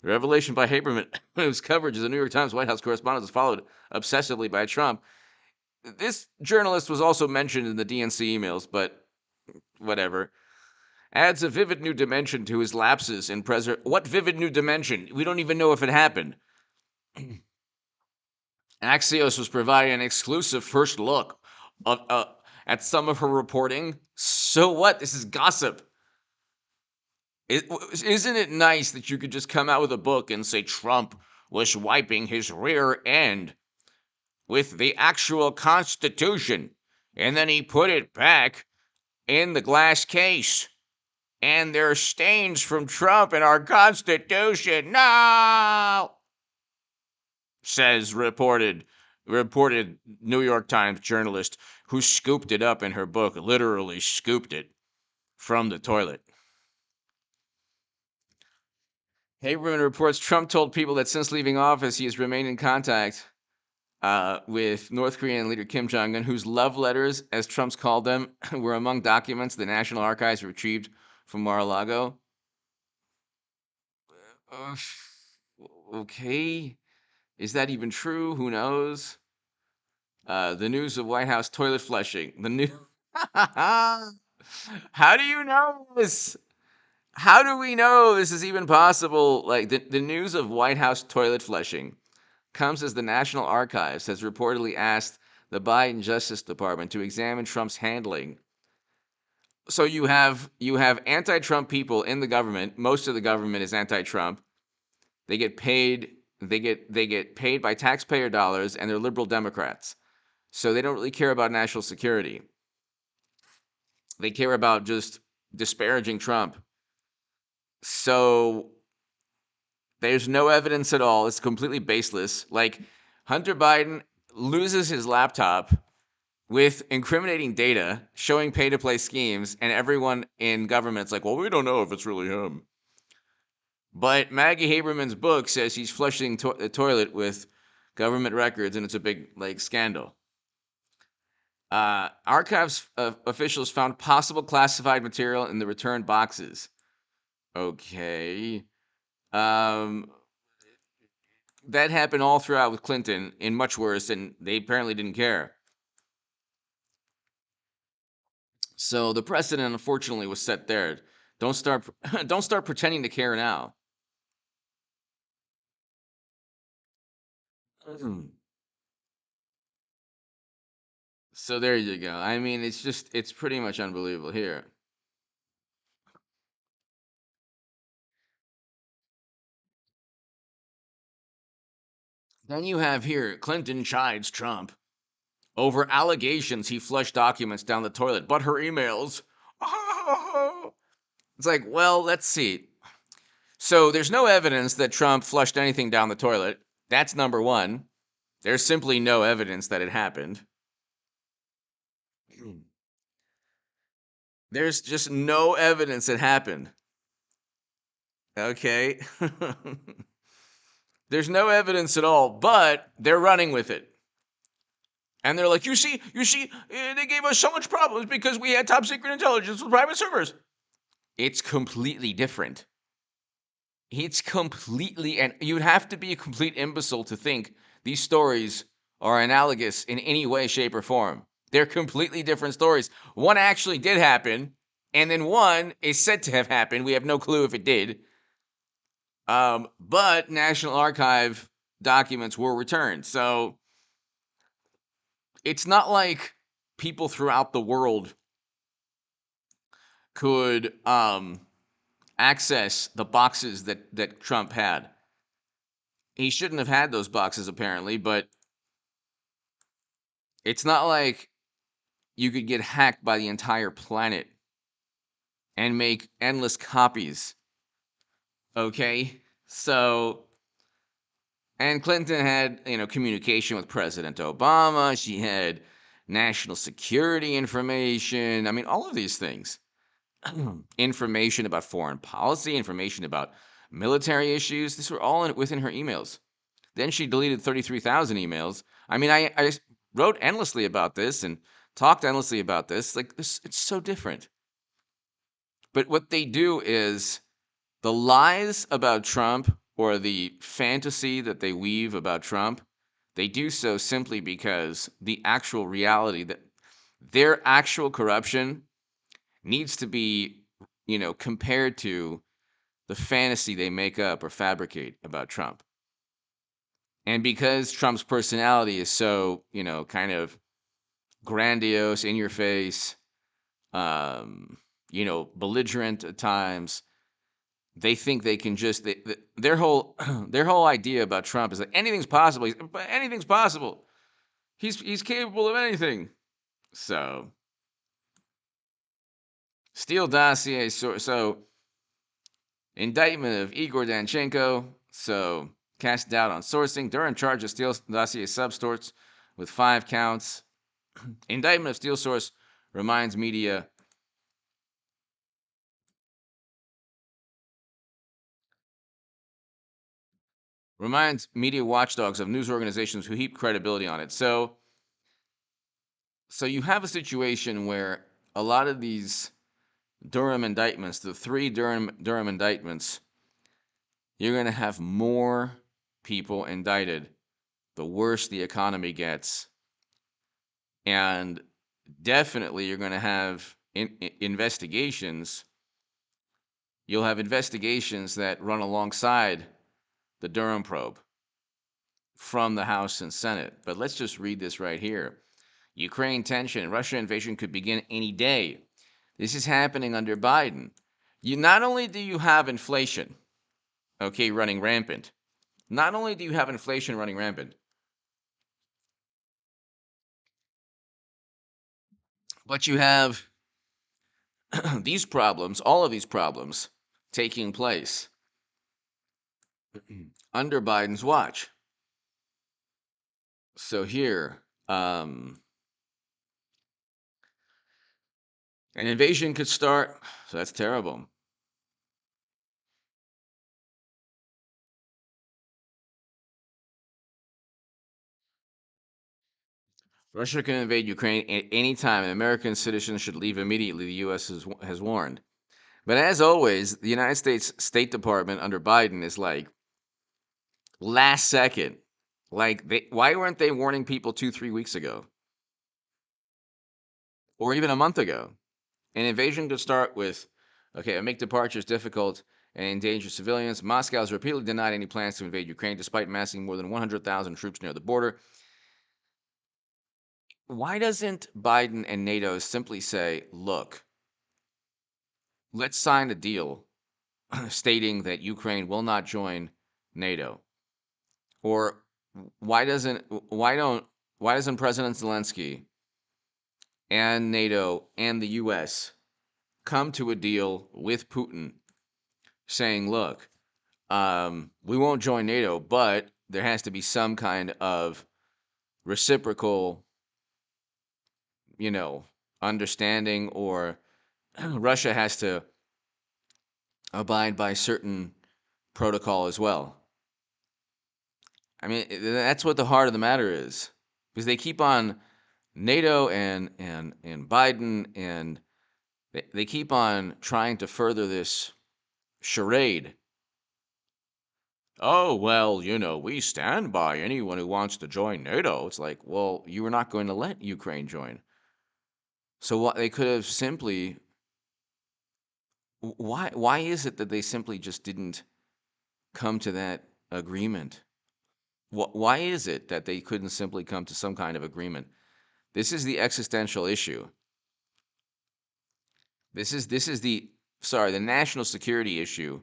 A: The revelation by Haberman, whose coverage as a New York Times White House correspondent is followed obsessively by Trump. This journalist was also mentioned in the DNC emails, but whatever. Adds a vivid new dimension to his lapses in What vivid new dimension? We don't even know if it happened. Axios was providing an exclusive first look at some of her reporting. So what? This is gossip. Isn't it nice that you could just come out with a book and say Trump was wiping his rear end with the actual Constitution, and then he put it back in the glass case, and there are stains from Trump in our Constitution. No! Says reported New York Times journalist who scooped it up in her book, literally scooped it from the toilet. Haberman reports Trump told people that since leaving office, he has remained in contact with North Korean leader Kim Jong-un, whose love letters, as Trump's called them, were among documents the National Archives retrieved from Mar-a-Lago. Okay. Is that even true? Who knows? The news of White House toilet flushing. How do you know this? How do we know this is even possible? Like the news of White House toilet flushing comes as the National Archives has reportedly asked the Biden Justice Department to examine Trump's handling. So you have anti-Trump people in the government. Most of the government is anti-Trump. They get paid by taxpayer dollars, and they're liberal Democrats. So they don't really care about national security. They care about just disparaging Trump. So there's no evidence at all. It's completely baseless. Like Hunter Biden loses his laptop with incriminating data showing pay-to-play schemes, and everyone in government's like, well, we don't know if it's really him. But Maggie Haberman's book says he's flushing the toilet with government records, and it's a big scandal. Archives officials found possible classified material in the returned boxes. Okay. That happened all throughout with Clinton, and much worse, and they apparently didn't care. So the precedent, unfortunately, was set there. Don't start pretending to care now. So there you go. I mean, it's pretty much unbelievable here. Then you have here Clinton chides Trump over allegations he flushed documents down the toilet, but her emails. It's like, well, let's see. So there's no evidence that Trump flushed anything down the toilet. That's number one. There's simply no evidence that it happened. There's just no evidence it happened. Okay? There's no evidence at all, but they're running with it. And they're like, you see, they gave us so much problems because we had top secret intelligence with private servers. It's completely different. It's completely, and you'd have to be a complete imbecile to think these stories are analogous in any way, shape, or form. They're completely different stories. One actually did happen, and then one is said to have happened. We have no clue if it did. But National Archive documents were returned. So it's not like people throughout the world could access the boxes that Trump had. He shouldn't have had those boxes, apparently, but it's not like you could get hacked by the entire planet and make endless copies. Okay? So, and Clinton had, communication with President Obama. She had national security information. I mean, all of these things. Information about foreign policy, information about military issues. These were all within her emails. Then she deleted 33,000 emails. I mean, I wrote endlessly about this and talked endlessly about this. Like, it's so different. But what they do is the lies about Trump, or the fantasy that they weave about Trump, they do so simply because the actual reality, that their actual corruption needs to be, compared to the fantasy they make up or fabricate about Trump. And because Trump's personality is so, kind of grandiose, in your face, belligerent at times, they think they can just their whole their whole idea about Trump is that anything's possible. Anything's possible. He's capable of anything. So Steele dossier. So indictment of Igor Danchenko. So cast doubt on sourcing. Durham charges Steele dossier subsorts with 5 counts. Indictment of Steele source reminds media. Reminds media watchdogs of news organizations who heap credibility on it. So you have a situation where a lot of these Durham indictments, the 3 Durham indictments, you're going to have more people indicted the worse the economy gets. And definitely you're going to have investigations. You'll have investigations that run alongside the Durham probe from the House and Senate. But let's just read this right here. Ukraine tension, Russia invasion could begin any day. This is happening under Biden. Not only do you have inflation, running rampant. Not only do you have inflation running rampant, but you have these problems, all of these problems, taking place under Biden's watch. So here, An invasion could start, so that's terrible. Russia can invade Ukraine at any time, and American citizens should leave immediately, the U.S. has warned. But as always, the United States State Department under Biden is like last second. Like, why weren't they warning people 2, 3 weeks ago? Or even a month ago? An invasion could start with, okay, make departures difficult and endanger civilians. Moscow has repeatedly denied any plans to invade Ukraine despite massing more than 100,000 troops near the border. Why doesn't Biden and NATO simply say, look, let's sign a deal stating that Ukraine will not join NATO? Or why doesn't President Zelensky and NATO and the US come to a deal with Putin saying, look, we won't join NATO, but there has to be some kind of reciprocal, you know, understanding, or Russia has to abide by certain protocol as well. I mean, that's what the heart of the matter is, because they keep on NATO and Biden, and they keep on trying to further this charade. Oh, well, we stand by anyone who wants to join NATO. It's like, well, you were not going to let Ukraine join. So what they could have simply, why is it that they simply just didn't come to that agreement? Why is it that they couldn't simply come to some kind of agreement? This is the existential issue. This is the national security issue.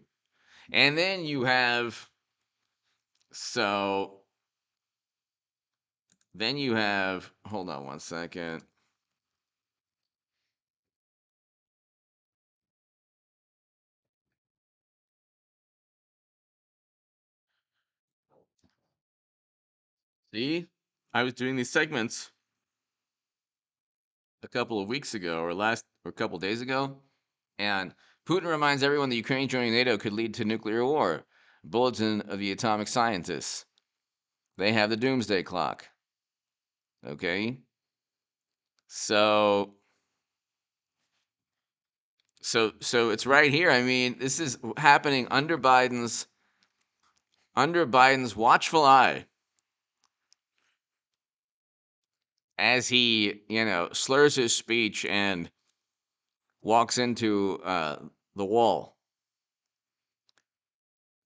A: And then you have so then you have hold on one second. See? I was doing these segments a couple of weeks ago, or a couple days ago, and Putin reminds everyone that Ukraine joining NATO could lead to nuclear war. Bulletin of the Atomic Scientists. They have the doomsday clock. Okay? So so it's right here. I mean, this is happening under Biden's watchful eye, as he, slurs his speech and walks into the wall.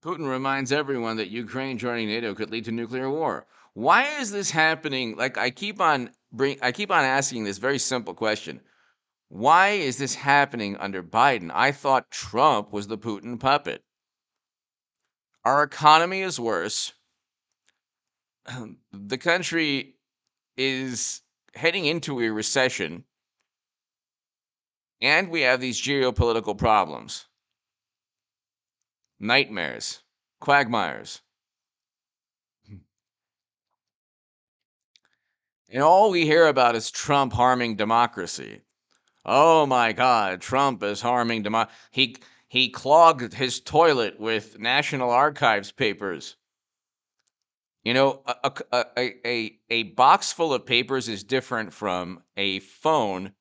A: Putin reminds everyone that Ukraine joining NATO could lead to nuclear war. Why is this happening? Like, I keep on asking this very simple question. Why is this happening under Biden? I thought Trump was the Putin puppet. Our economy is worse. The country is heading into a recession, and we have these geopolitical problems, nightmares, quagmires. And all we hear about is Trump harming democracy. Oh my God, Trump is harming democracy. He clogged his toilet with National Archives papers. A box full of papers is different from a phone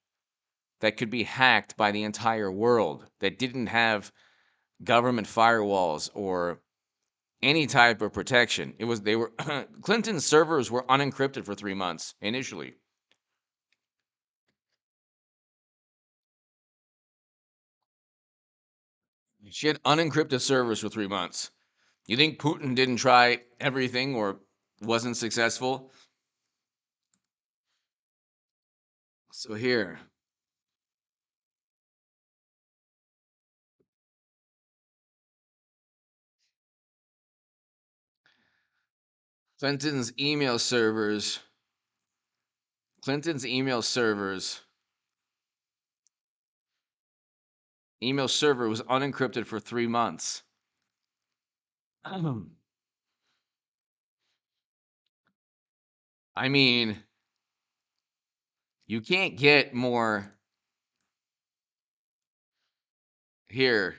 A: that could be hacked by the entire world, that didn't have government firewalls or any type of protection. They were Clinton's servers were unencrypted for 3 months initially. She had unencrypted servers for 3 months. You think Putin didn't try everything or wasn't successful? So here, Clinton's email servers. Clinton's email server was unencrypted for 3 months. I mean, you can't get more Here.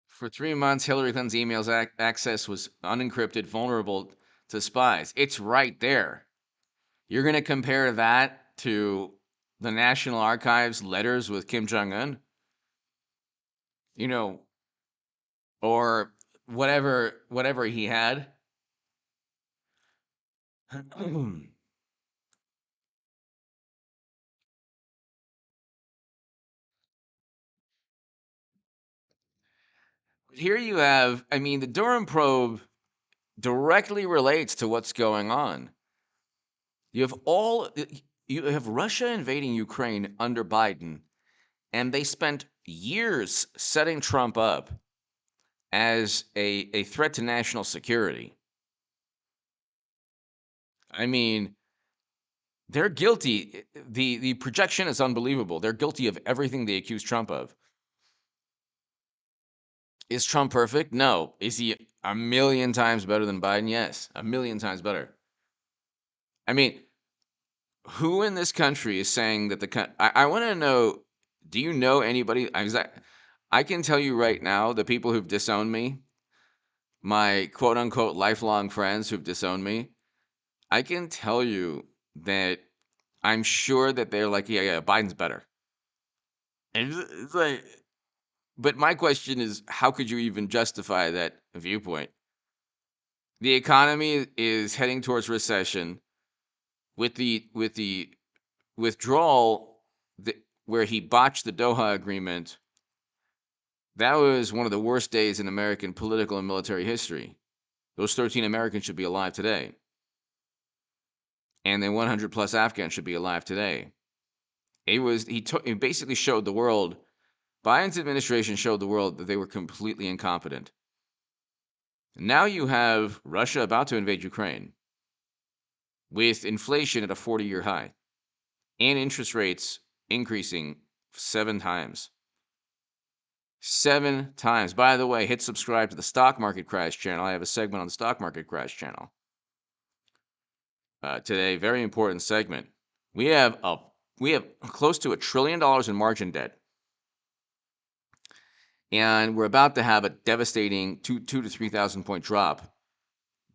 A: For 3 months, Hillary Clinton's emails access was unencrypted, vulnerable to spies. It's right there. You're going to compare that to the National Archives letters with Kim Jong Un? You know, or whatever he had. Here you have, I mean, the Durham probe directly relates to what's going on. You have you have Russia invading Ukraine under Biden, and they spent years setting Trump up as a threat to national security. I mean, they're guilty. The projection is unbelievable. They're guilty of everything they accuse Trump of. Is Trump perfect? No. Is he a million times better than Biden? Yes, a million times better. I mean, who in this country is saying that I want to know, do you know anybody? I can tell you right now, the people who've disowned me, my quote unquote lifelong friends who've disowned me, I can tell you that I'm sure that they're like, yeah, Biden's better. And it's like, but my question is, how could you even justify that viewpoint? The economy is heading towards recession. With the withdrawal, where he botched the Doha agreement, that was one of the worst days in American political and military history. Those 13 Americans should be alive today, and the 100 plus Afghans should be alive today. He basically showed the world. Biden's administration showed the world that they were completely incompetent. Now you have Russia about to invade Ukraine, with inflation at a 40-year high and interest rates increasing 7 times. 7 times. By the way, hit subscribe to the Stock Market Crash channel. I have a segment on the Stock Market Crash channel. Today, very important segment. We have close to $1 trillion in margin debt, and we're about to have a devastating 2,000 to 3,000 point drop,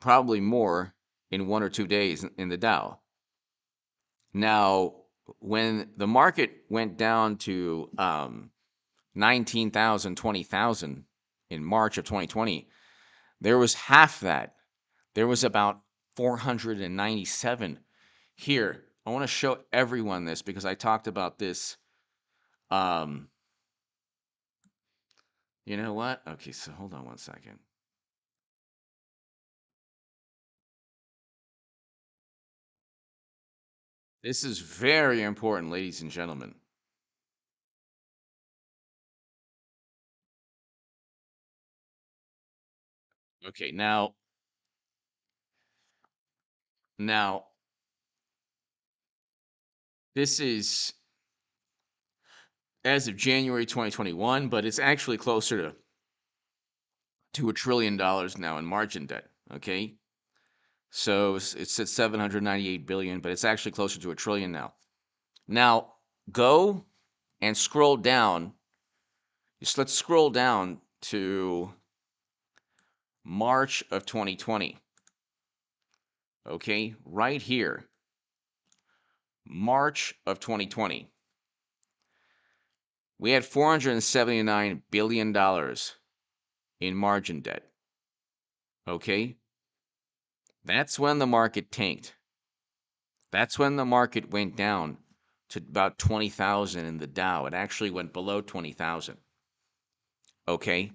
A: probably more in 1 or 2 days in the Dow. Now, when the market went down to 19,000, 20,000 in March of 2020, there was half that. There was about 497. Here, I want to show everyone this because I talked about this. You know what? Okay, so hold on one second. This is very important, ladies and gentlemen. Okay, now this is as of January 2021, but it's actually closer to $1 trillion now in margin debt. Okay, so it's at 798 billion, but it's actually closer to $1 trillion now. Now go and scroll down. Just let's scroll down to March of 2020. Okay, right here, March of 2020. We had $479 billion in margin debt. Okay, that's when the market tanked. That's when the market went down to about 20,000 in the Dow. It actually went below 20,000. Okay,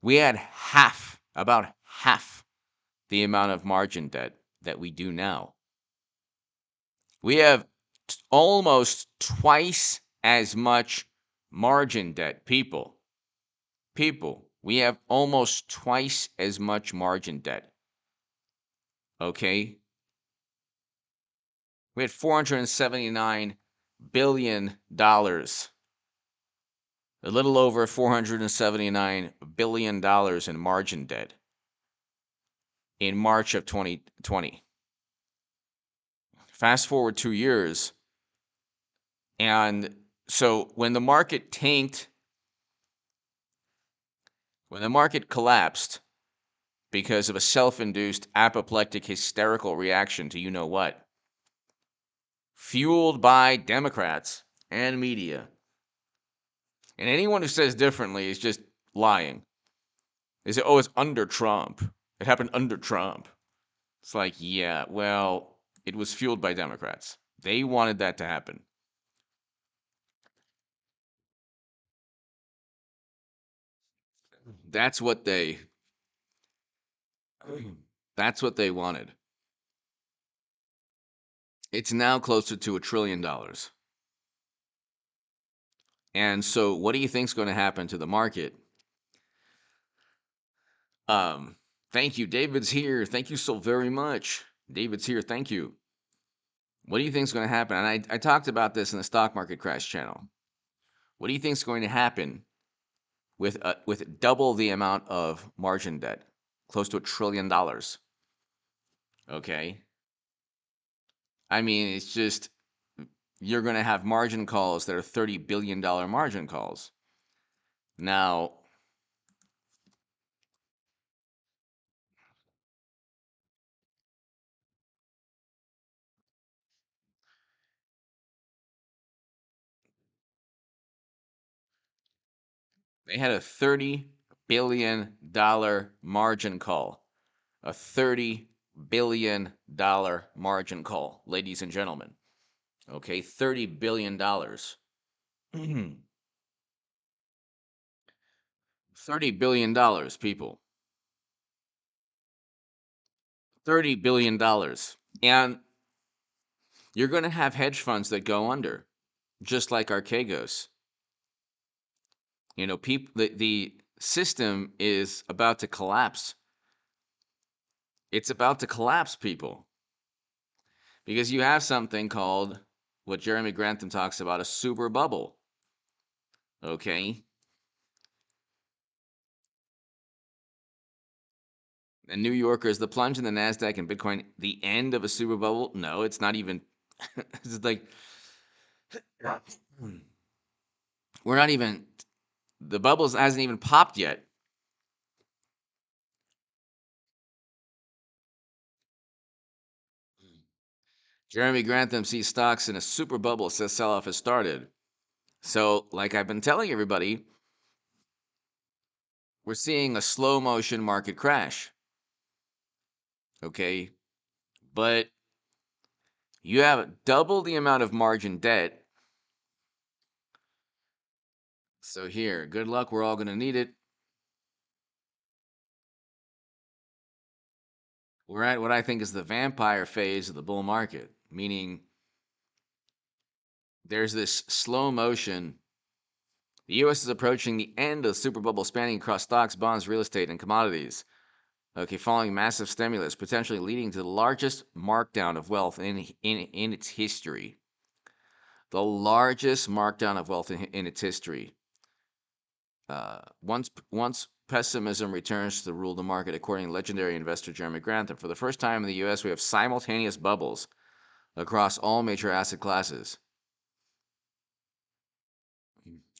A: we had about half the amount of margin debt that we do now. We have almost twice as much margin debt, people. We have almost twice as much margin debt. Okay? We had $479 billion. A little over $479 billion in margin debt in March of 2020. Fast forward 2 years, and So when the market tanked, when the market collapsed because of a self-induced apoplectic hysterical reaction to you know what, fueled by Democrats and media, and anyone who says differently is just lying. They say, oh, it's under Trump. It happened under Trump. It's like, yeah, well, it was fueled by Democrats. They wanted that to happen. That's what they that's what they wanted. It's now closer to $1 trillion. And so what do you think's going to happen to the market? Um, thank you. David's here. Thank you so very much. David's here. Thank you. What do you think's going to happen? And I talked about this in the stock market crash channel. What do you think's going to happen with double the amount of margin debt, close to $1 trillion? Okay. I mean, it's just you're going to have margin calls that are $30 billion margin calls. Now, they had a $30 billion margin call. A $30 billion margin call, ladies and gentlemen. Okay, $30 billion. $30 billion, people. $30 billion. And you're going to have hedge funds that go under, just like Archegos. You know, the system is about to collapse. It's about to collapse, people. Because you have something called what Jeremy Grantham talks about, a super bubble. Okay? And New Yorkers, the plunge in the NASDAQ and Bitcoin, the end of a super bubble? No, it's not even. It's like, we're not even, the bubbles hasn't even popped yet. Jeremy Grantham sees stocks in a super bubble, says sell off has started. So, like I've been telling everybody, we're seeing a slow motion market crash. Okay. But you have double the amount of margin debt. So, here, good luck. We're all going to need it. We're at what I think is the vampire phase of the bull market, meaning there's this slow motion. The U.S. is approaching the end of the super bubble spanning across stocks, bonds, real estate, and commodities. Okay, following massive stimulus, potentially leading to the largest markdown of wealth in its history. The largest markdown of wealth in its history. Once pessimism returns to rule the market, according to legendary investor Jeremy Grantham, for the first time in the U.S., we have simultaneous bubbles across all major asset classes.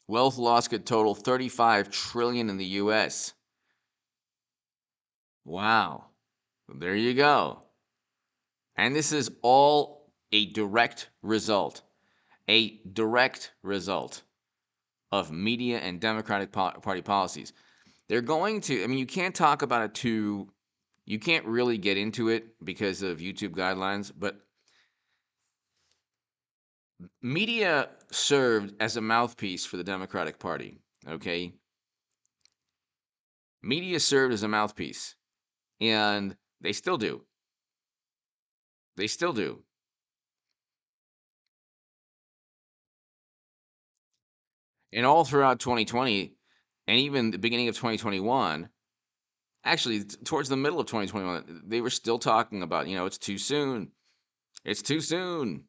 A: Wealth loss could total $35 trillion in the U.S. Wow. There you go. And this is all a direct result of media and Democratic Party policies. They're going to, I mean, you can't talk about it you can't really get into it because of YouTube guidelines, but media served as a mouthpiece for the Democratic Party, okay? Media served as a mouthpiece, and they still do. They still do. And all throughout 2020 and even the beginning of 2021, actually towards the middle of 2021, they were still talking about, it's too soon. It's too soon.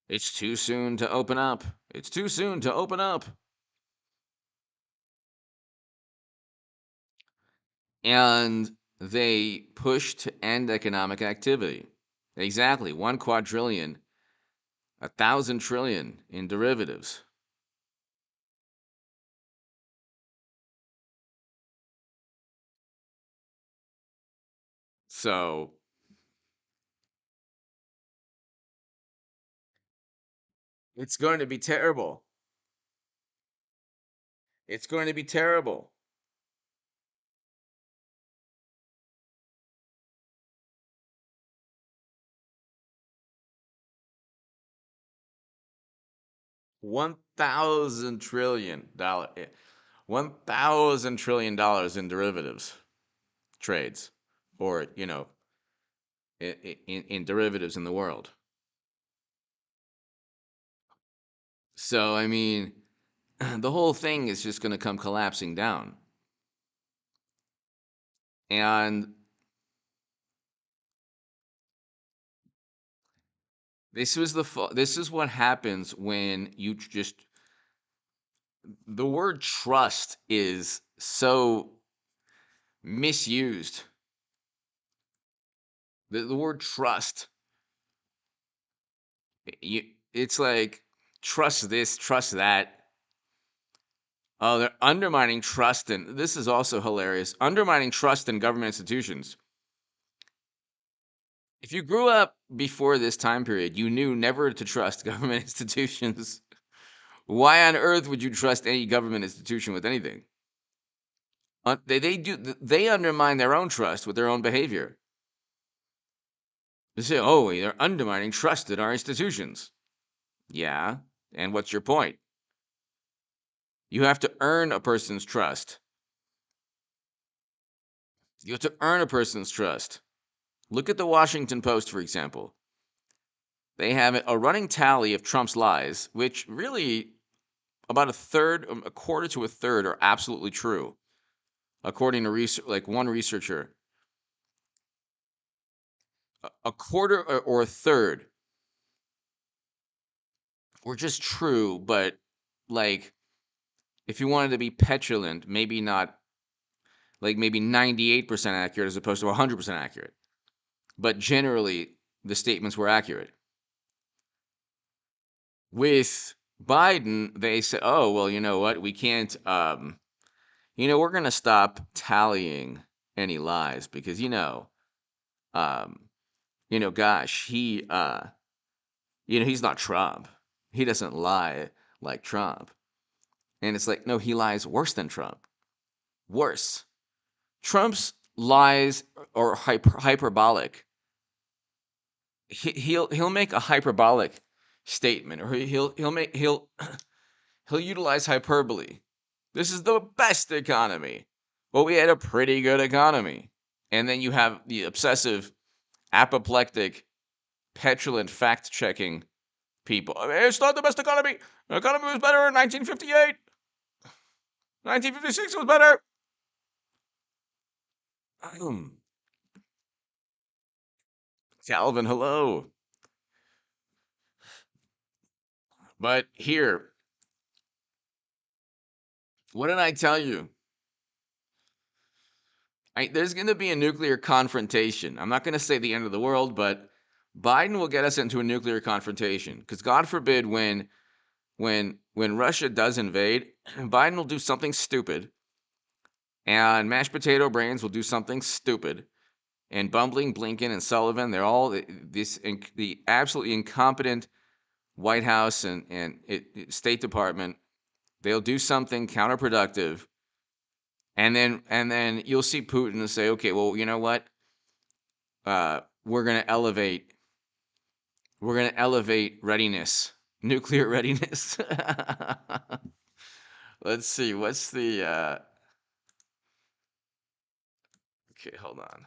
A: It's too soon to open up. It's too soon to open up. And they pushed to end economic activity. Exactly. 1 quadrillion 1,000 trillion in derivatives. So it's going to be terrible. It's going to be terrible. $1,000 trillion, $1,000 trillion in derivatives trades, or in derivatives in the world. So I mean, the whole thing is just going to come collapsing down. And this is what happens when you just the word trust is so misused. The word trust, it's like trust this, trust that. Oh, they're undermining trust, and this is also hilarious. Undermining trust in government institutions. If you grew up before this time period, you knew never to trust government institutions. Why on earth would you trust any government institution with anything? They undermine their own trust with their own behavior. They say, "Oh, they're undermining trust in our institutions." Yeah, and what's your point? You have to earn a person's trust. You have to earn a person's trust. Look at the Washington Post, for example. They have a running tally of Trump's lies, which really about a quarter to a third are absolutely true, according to one researcher. A quarter or a third were just true, but like if you wanted to be petulant, maybe not maybe 98% accurate as opposed to 100% accurate. But generally, the statements were accurate. With Biden, they said, "Oh, well, you know what? We can't. We're going to stop tallying any lies because um, gosh, he's not Trump. He doesn't lie like Trump." And it's like, no, he lies worse than Trump. Worse. Trump's lies are hyperbolic. He'll make a hyperbolic statement, or he'll utilize hyperbole. This is the best economy. Well, we had a pretty good economy. And then you have the obsessive, apoplectic, petulant fact checking people. I mean, it's not the best economy. The economy was better in 1958. 1956 was better. Calvin, hello. But here, what did I tell you? There's going to be a nuclear confrontation. I'm not going to say the end of the world, but Biden will get us into a nuclear confrontation. Because God forbid, when Russia does invade, Biden will do something stupid, and mashed potato brains will do something stupid, and bumbling Blinken and Sullivan, they're all the absolutely incompetent White House and State Department. They'll do something counterproductive, and then you'll see Putin say, "Okay, well, you know what? We're gonna elevate readiness, nuclear readiness." Let's see. What's the? Okay, hold on.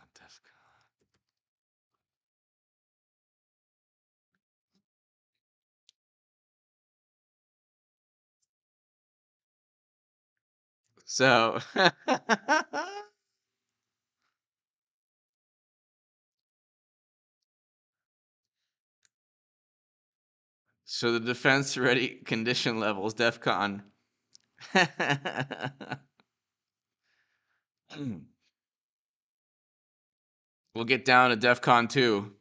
A: So, so the defense ready condition levels, DEFCON. We'll get down to DEFCON 2.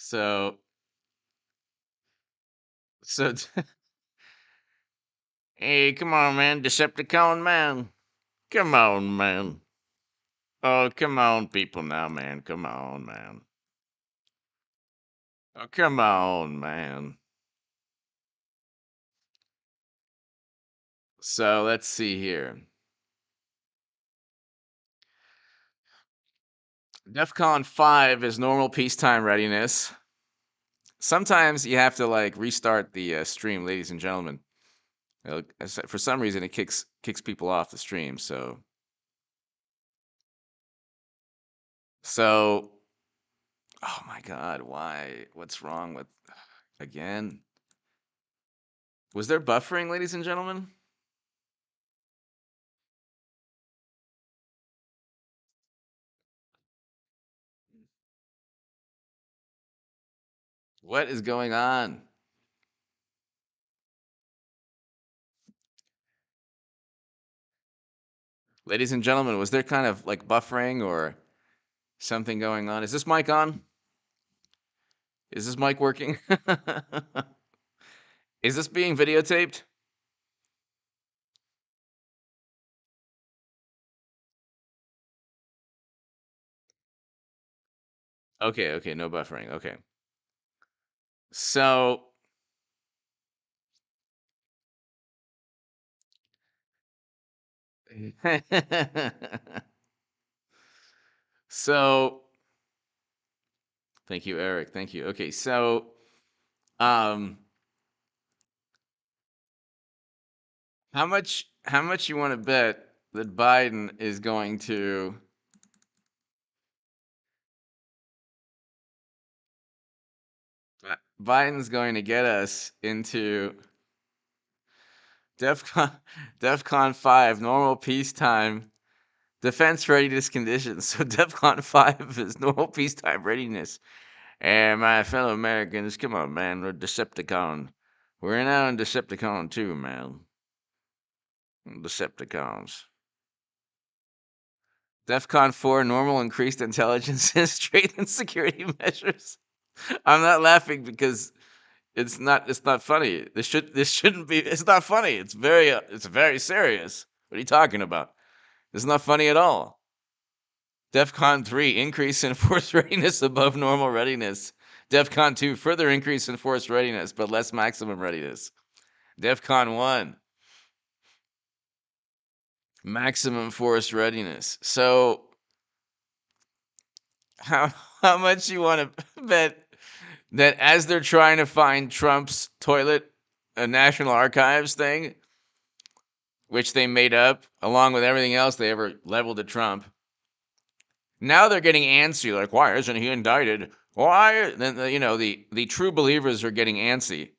A: So, so, hey, come on, man, Decepticon man, come on, man. Oh, come on, people now, man. Come on, man. Oh, come on, man. So let's see here. DEFCON 5 is normal peacetime readiness. Sometimes you have to like restart the stream, ladies and gentlemen. For some reason, it kicks people off the stream. So, oh my God, why? What's wrong with again? Was there buffering, ladies and gentlemen? What is going on? Ladies and gentlemen, was there kind of like buffering or something going on? Is this mic on? Is this mic working? Is this being videotaped? Okay, okay, no buffering. Okay. So, so thank you, Eric. Thank you. Okay, so um how much you want to bet that Biden is going to Biden's going to get us into DEFCON DEFCON 5 normal peacetime defense readiness conditions. So DEFCON 5 is normal peacetime readiness. And my fellow Americans, come on, man, we're Decepticon. We're now in Decepticon 2, man. Decepticons. DEFCON 4 normal increased intelligence and straightened security measures. I'm not laughing because it's not funny. This shouldn't be it's not funny. It's very serious. What are you talking about? It's not funny at all. DEFCON 3 increase in force readiness above normal readiness. DEFCON 2 further increase in force readiness but less maximum readiness. DEFCON 1 maximum force readiness. So how how much you want to bet that as they're trying to find Trump's toilet, a National Archives thing, which they made up along with everything else they ever leveled at Trump, now they're getting antsy. Like, why isn't he indicted? Why? Then the true believers are getting antsy.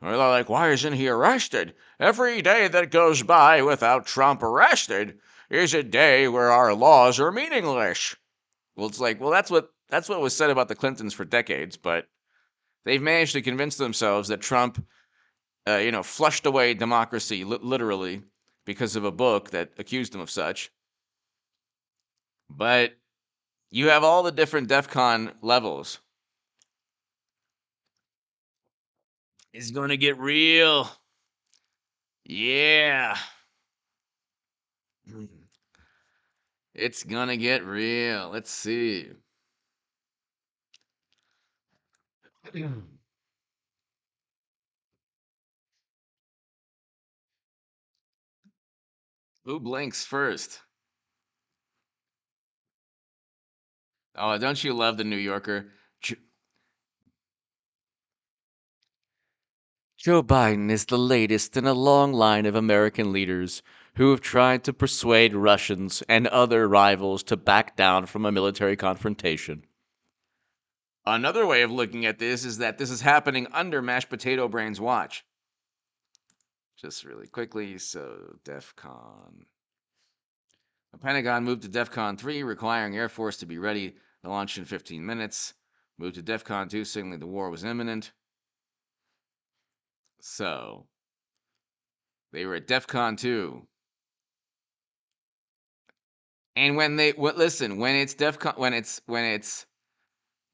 A: Or they're like, why isn't he arrested? Every day that goes by without Trump arrested is a day where our laws are meaningless. Well, it's like, well, that's what was said about the Clintons for decades, but they've managed to convince themselves that Trump, flushed away democracy literally because of a book that accused him of such. But you have all the different DEFCON levels. It's going to get real. Yeah. It's going to get real. Let's see. Who blinks first? Oh, don't you love the New Yorker? Joe Biden is the latest in a long line of American leaders who have tried to persuade Russians and other rivals to back down from a military confrontation. Another way of looking at this is that this is happening under Mashed Potato Brain's watch. Just really quickly, so DEFCON. The Pentagon moved to DEFCON 3, requiring Air Force to be ready to launch in 15 minutes. Moved to DEFCON 2, signaling the war was imminent. So, they were at DEFCON 2. And when it's DEFCON,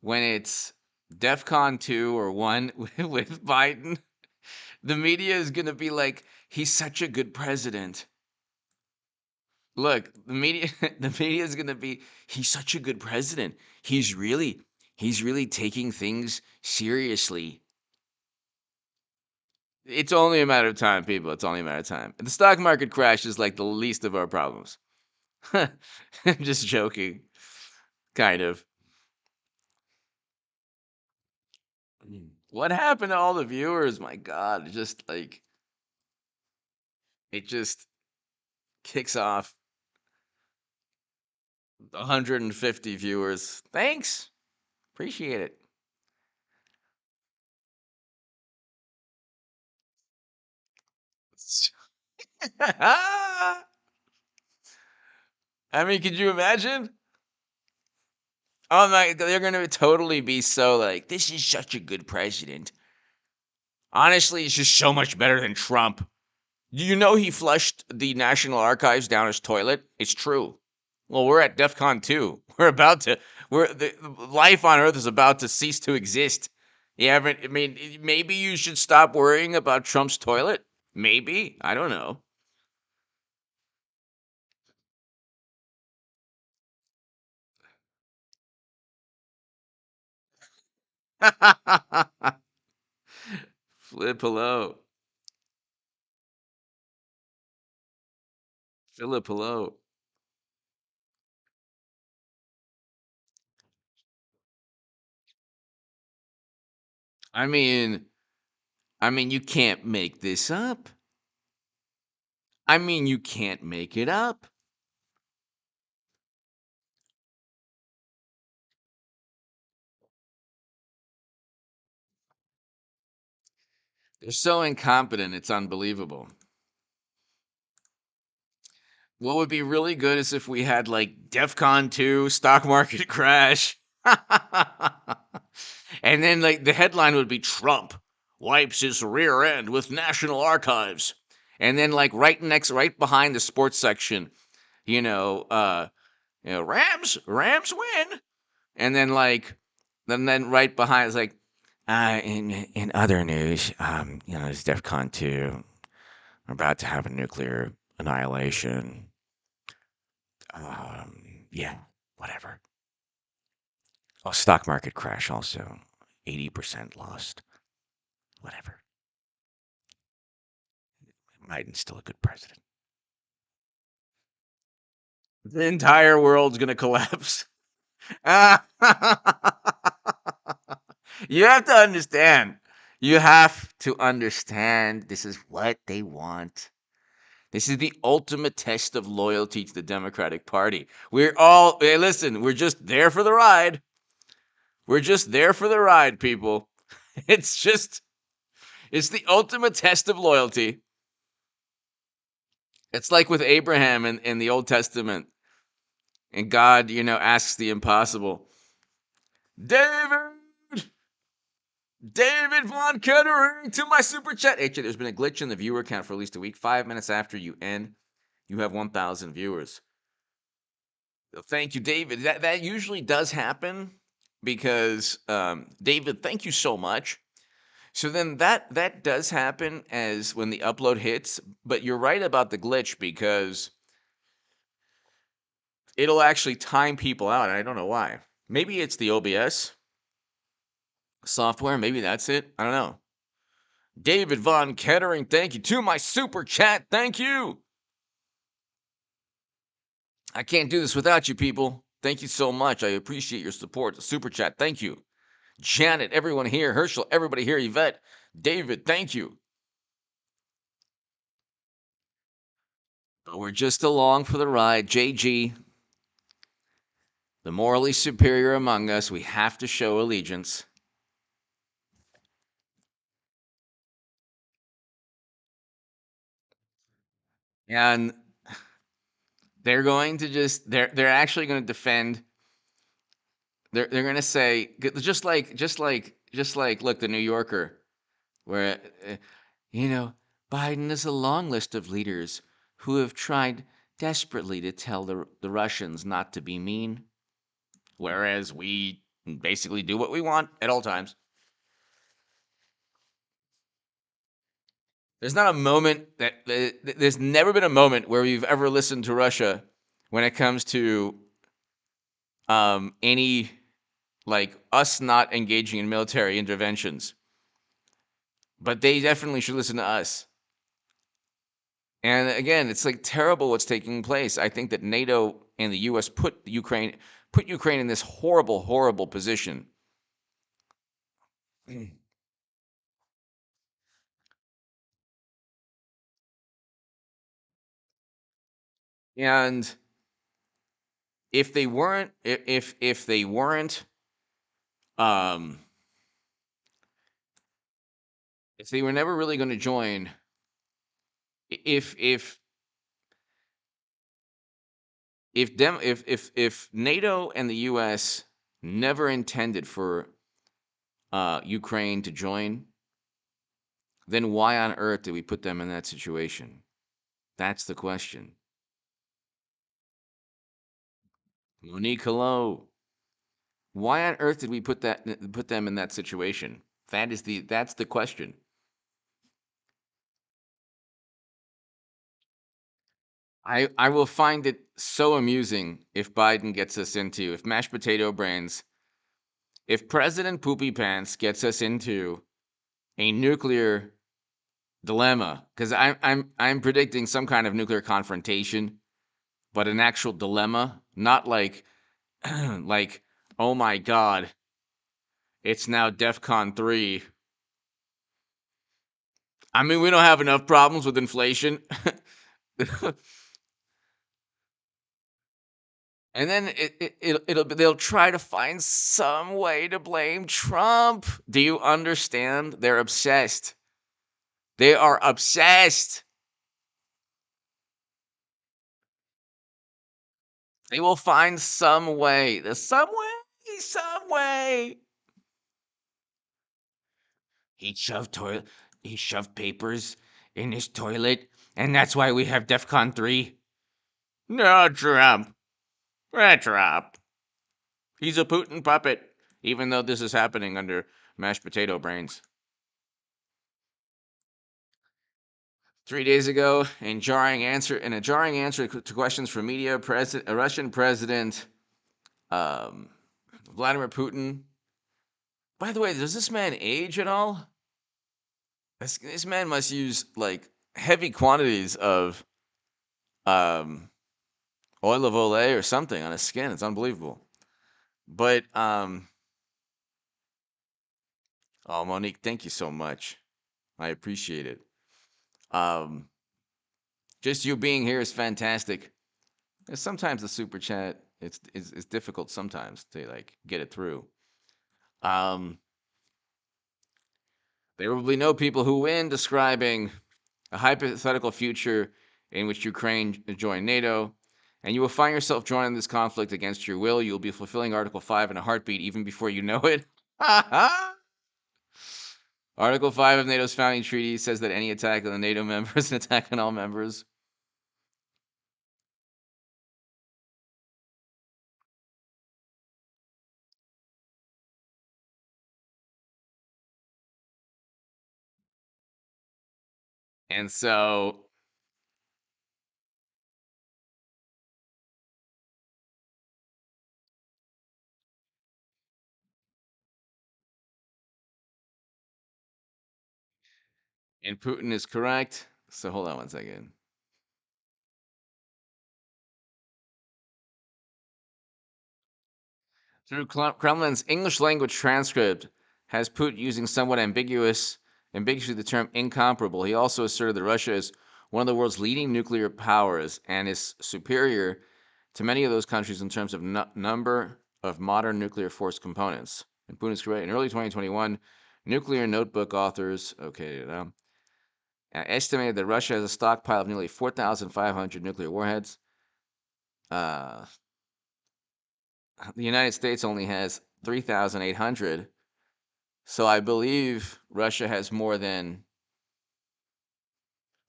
A: when it's DEFCON 2 or 1 with Biden, the media is going to be like, he's such a good president. Look, the media the media is going to be, he's such a good president. He's really taking things seriously. It's only a matter of time, people. It's only a matter of time. The stock market crash is like the least of our problems. I'm just joking. Kind of. What happened to all the viewers? My God, it just kicks off 150 viewers. Thanks. Appreciate it. I mean, could you imagine? Oh my, they're going to totally be so like, this is such a good president. Honestly, it's just so much better than Trump. Do you know he flushed the National Archives down his toilet? It's true. Well, we're at DEFCON 2. The life on Earth is about to cease to exist. You haven't, I mean, maybe you should stop worrying about Trump's toilet. Maybe. I don't know. Flip hello. Philip hello. I mean, you can't make this up. You can't make it up. They're so incompetent, it's unbelievable. What would be really good is if we had like DEFCON 2 stock market crash. And then like the headline would be Trump wipes his rear end with National Archives. And then like right behind the sports section, you know, Rams win. And then then right behind it's like in other news, it's DEFCON 2. We're about to have a nuclear annihilation. Yeah, whatever. Oh, stock market crash also. 80% lost. Whatever. Biden's still a good president. The entire world's gonna collapse. You have to understand. You have to understand this is what they want. This is the ultimate test of loyalty to the Democratic Party. Hey, listen, we're just there for the ride. We're just there for the ride, people. It's the ultimate test of loyalty. It's like with Abraham in the Old Testament, and God, asks the impossible. David, David Von Kettering to my super chat. HJ, there's been a glitch in the viewer count for at least a week. 5 minutes after you end, you have 1,000 viewers. Thank you, David. That usually does happen because David, thank you so much. So then that does happen as when the upload hits, but you're right about the glitch because it'll actually time people out. And I don't know why. Maybe it's the OBS software. Maybe that's it. I don't know. David Von Kettering, thank you to my super chat. Thank you. I can't do this without you, people. Thank you so much. I appreciate your support. The super chat. Thank you. Janet, everyone here. Herschel, everybody here. Yvette, David, thank you. But we're just along for the ride. JG, the morally superior among us, we have to show allegiance. And they're going to they're actually going to defend. They're going to say just like look, the New Yorker, where you know Biden is a long list of leaders who have tried desperately to tell the Russians not to be mean, whereas we basically do what we want at all times. There's not a moment there's never been a moment where we've ever listened to Russia when it comes to any like us not engaging in military interventions. But they definitely should listen to us. And again, it's like terrible what's taking place. I think that NATO and the U.S. put Ukraine in this horrible, horrible position. And if they weren't, if they weren't, um, if they were never really going to join, if if NATO and the U.S. never intended for Ukraine to join, then why on earth did we put them in that situation? That's the question. Monique, hello. Why on earth did we put them in that situation? That's the question. I will find it so amusing if Biden gets us into if mashed potato brains, if President Poopy Pants gets us into a nuclear dilemma, because I'm predicting some kind of nuclear confrontation, but an actual dilemma, not like like, oh my God, it's now DEFCON 3. I mean, we don't have enough problems with inflation. And then they'll try to find some way to blame Trump. Do you understand? They're obsessed. They are obsessed. They will find some way. There's some way. Some way. He shoved toilet. He shoved papers in his toilet, and that's why we have DEFCON 3. No, Trump. Trump. He's a Putin puppet, even though this is happening under mashed potato brains. 3 days ago, in a jarring answer to questions from media, a Russian president, Vladimir Putin. By the way, does this man age at all? This man must use like heavy quantities of oil of Olay or something on his skin. It's unbelievable. But oh, Monique, thank you so much. I appreciate it. Um, just you being here is fantastic. Sometimes the super chat it's difficult sometimes to like get it through. There will be no people who win describing a hypothetical future in which Ukraine join NATO, and you will find yourself joining this conflict against your will. You'll be fulfilling Article 5 in a heartbeat even before you know it. Article 5 of NATO's founding treaty says that any attack on the NATO member is an attack on all members. And so and Putin is correct. So hold on one second. Through Kremlin's English language transcript has Putin using somewhat ambiguously the term incomparable. He also asserted that Russia is one of the world's leading nuclear powers and is superior to many of those countries in terms of number of modern nuclear force components. And Putin's correct. In early 2021, nuclear notebook authors, estimated that Russia has a stockpile of nearly 4,500 nuclear warheads. The United States only has 3,800. So I believe Russia has more than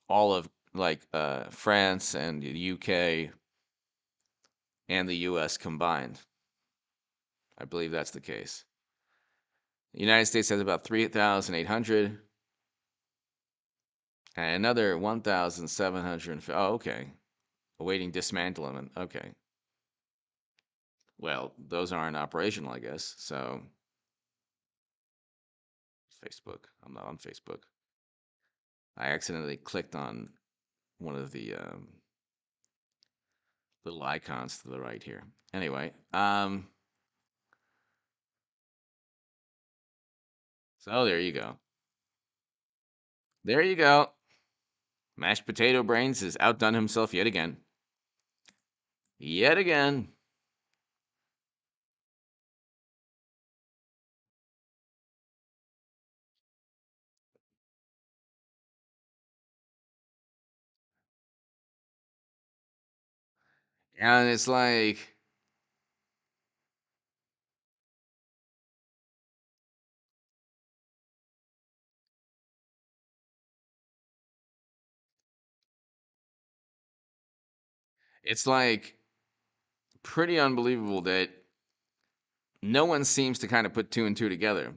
A: all of like France and the UK and the US combined. I believe that's the case. The United States has about 3,800. And another 1,700. Oh, okay. Awaiting dismantlement. Okay. Well, those aren't operational, I guess. So, Facebook. I'm not on Facebook. I accidentally clicked on one of the little icons to the right here. Anyway, so there you go. There you go. Mashed potato brains has outdone himself yet again. Yet again. And it's like, it's like pretty unbelievable that no one seems to kind of put two and two together.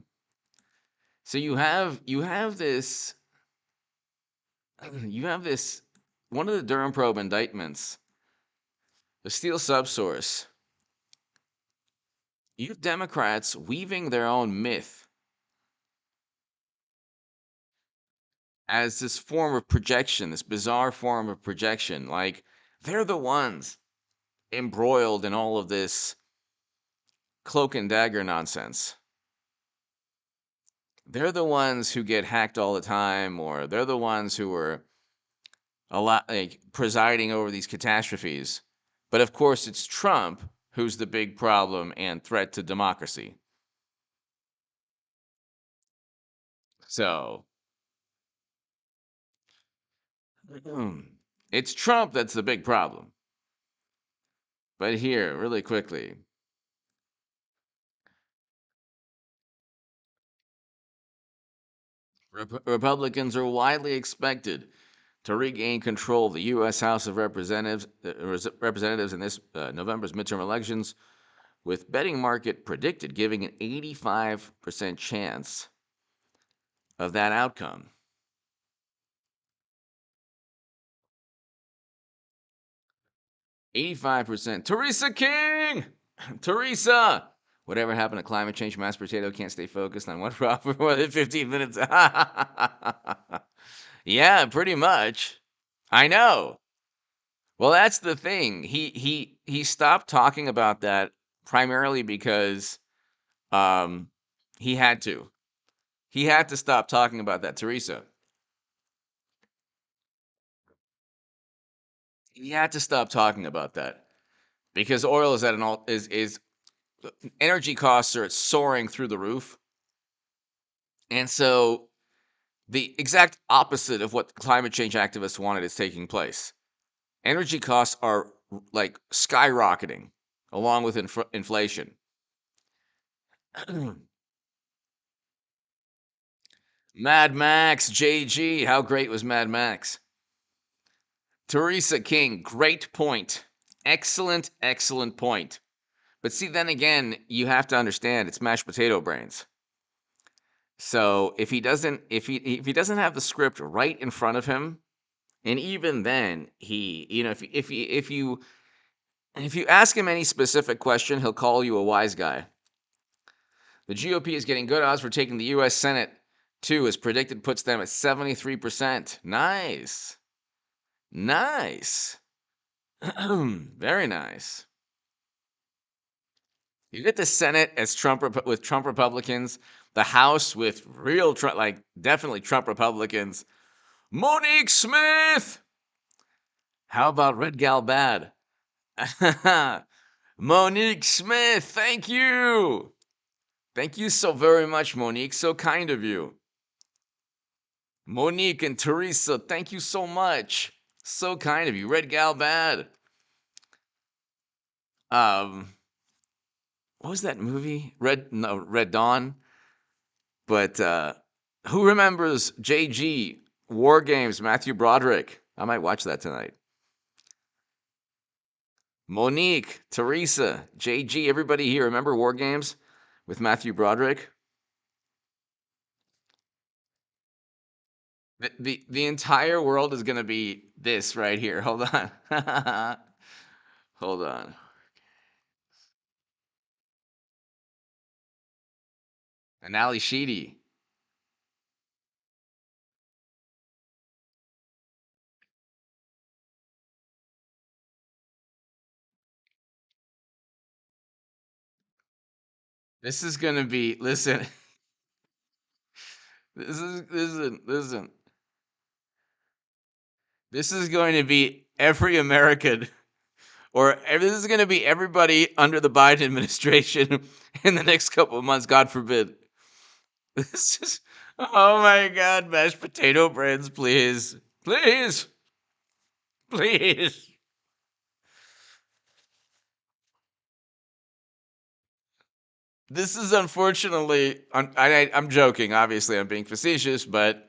A: So you have this you have this one of the Durham probe indictments, the steel subsource. You have Democrats weaving their own myth as this form of projection, this bizarre form of projection. Like they're the ones embroiled in all of this cloak and dagger nonsense. They're the ones who get hacked all the time, or they're the ones who are a lot like presiding over these catastrophes. But of course, it's Trump who's the big problem and threat to democracy. So it's Trump that's the big problem. But here, really quickly, Republicans are widely expected to regain control of the U.S. House of Representatives in this November's midterm elections, with betting market predicted giving an 85% chance of that outcome. 85%. Teresa King! Teresa! Whatever happened to climate change? Mashed potato can't stay focused on one problem for more than 15 minutes. Yeah, pretty much. I know. Well, that's the thing. He stopped talking about that primarily because um he had to. He had to stop talking about that, Teresa. He had to stop talking about that because oil is at an all is energy costs are soaring through the roof. And so the exact opposite of what climate change activists wanted is taking place. Energy costs are like skyrocketing along with inflation. Mad Max, JG, how great was Mad Max? Teresa King, great point. Excellent, excellent point. But see, then again, you have to understand it's mashed potato brains. So if he doesn't have the script right in front of him, and even then, if you ask him any specific question, he'll call you a wise guy. The GOP is getting good odds for taking the U.S. Senate, too, as predicted, puts them at 73%. Nice. Nice. Very nice. You get the Senate as with Trump Republicans, the House with real Trump, like definitely Trump Republicans. Monique Smith! How about Red Gal Bad? Monique Smith, thank you. Thank you so very much, Monique. So kind of you. Monique and Teresa, thank you so much. So kind of you. Red Gal Bad. What was that movie? Red Dawn. But who remembers JG War Games? Matthew Broderick. I might watch that tonight. Monique, Teresa, JG, everybody here. Remember War Games with Matthew Broderick? The entire world is gonna be this right here. Hold on. Hold on. And Ali Sheedy. This is gonna be listen. Listen. This is going to be every American, this is going to be everybody under the Biden administration in the next couple of months. God forbid. This is. Oh my God, mashed potato breads, please, please, please. This is unfortunately. I'm joking. Obviously, I'm being facetious, but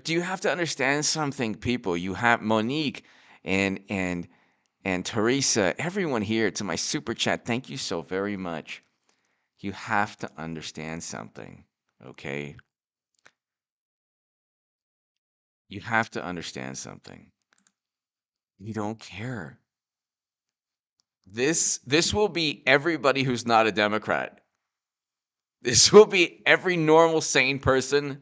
A: do you have to understand something, people? You have Monique and Teresa, everyone here to my super chat. Thank you so very much. You have to understand something, okay? You have to understand something. You don't care. This will be everybody who's not a Democrat. This will be every normal sane person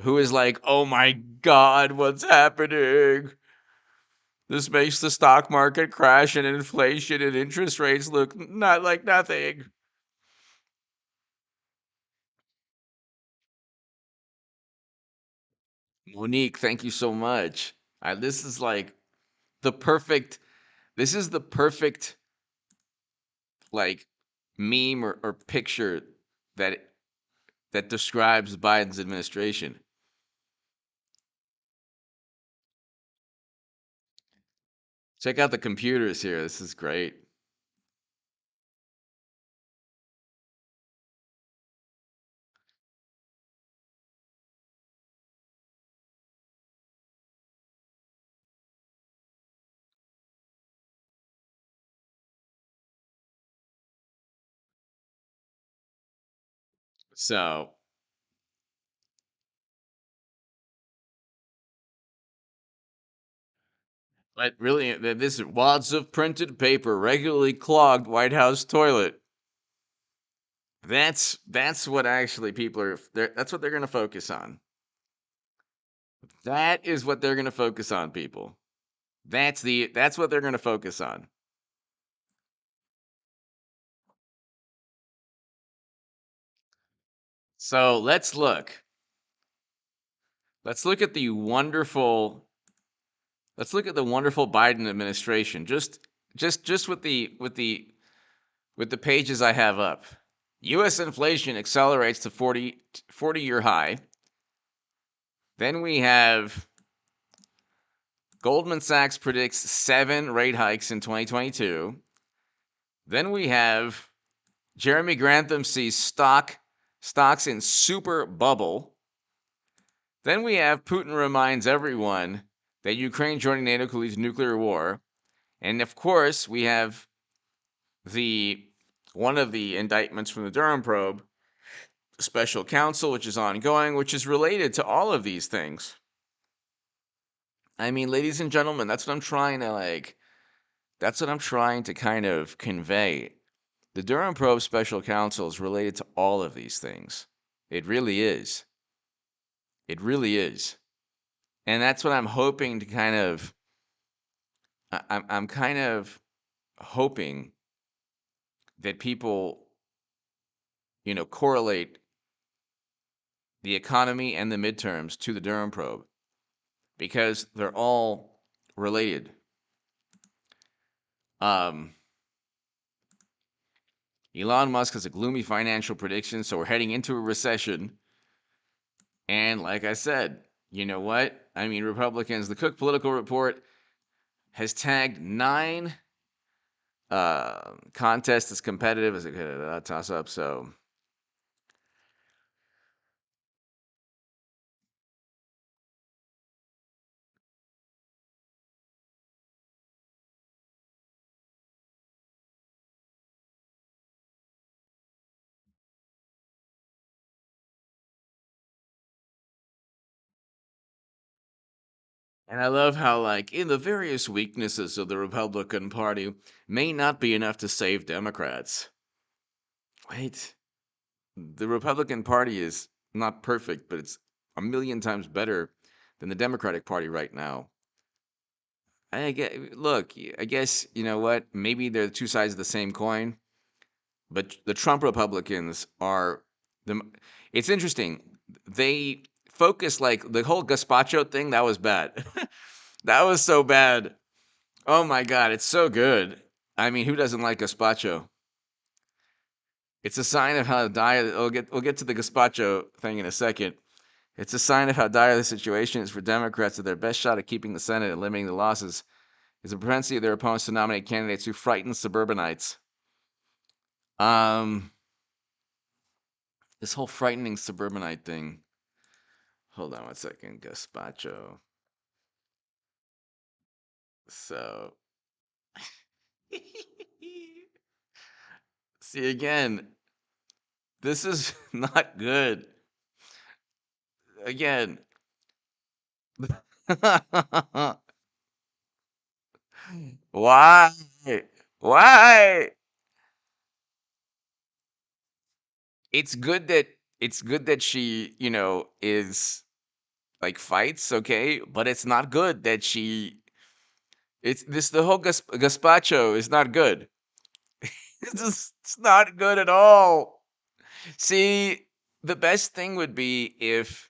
A: who is like, "Oh my God, what's happening? This makes the stock market crash and inflation and interest rates look not like nothing." Monique, thank you so much. This is like the perfect. This is the perfect like meme or picture that that describes Biden's administration. Check out the computers here. This is great. So, but really, this is wads of printed paper regularly clogged White House toilet. That's what actually people are. That's what they're going to focus on. That is what they're going to focus on, people. That's what they're going to focus on. So let's look. Let's look at the wonderful. Let's look at the wonderful Biden administration. Just with the pages I have up. U.S. inflation accelerates to 40-year high. Then we have Goldman Sachs predicts 7 rate hikes in 2022. Then we have Jeremy Grantham sees stocks in super bubble. Then we have Putin reminds everyone that Ukraine joining NATO could lead to nuclear war. And of course, we have one of the indictments from the Durham probe, special counsel, which is ongoing, which is related to all of these things. I mean, ladies and gentlemen, that's what I'm trying to kind of convey. The Durham probe special counsel is related to all of these things. It really is. It really is. And that's what I'm hoping to kind of I'm kind of hoping that people, correlate the economy and the midterms to the Durham probe because they're all related. Um, Elon Musk has a gloomy financial prediction, so we're heading into a recession. And like I said, you know what? I mean, Republicans, the Cook Political Report has tagged 9 contests as competitive as a toss up. So And I love how, like, in the various weaknesses of the Republican Party may not be enough to save Democrats. Wait, the Republican Party is not perfect, but it's a million times better than the Democratic Party right now. Look, I guess, you know what? Maybe they're two sides of the same coin, but the Trump Republicans are the. It's interesting. They focus like the whole gazpacho thing. That was bad. That was so bad. Oh my god, it's so good. I mean, who doesn't like gazpacho? It's a sign of how dire. We'll get to the gazpacho thing in a second. It's a sign of how dire the situation is for Democrats that their best shot at keeping the Senate and limiting the losses is the propensity of their opponents to nominate candidates who frighten suburbanites. Um, this whole frightening suburbanite thing. Hold on one second, gazpacho. So, see again, this is not good. Again, why? Why? It's good that she, is like fights, okay? But it's not good that she it's this the whole gazpacho is not good. It's not good at all. See, the best thing would be if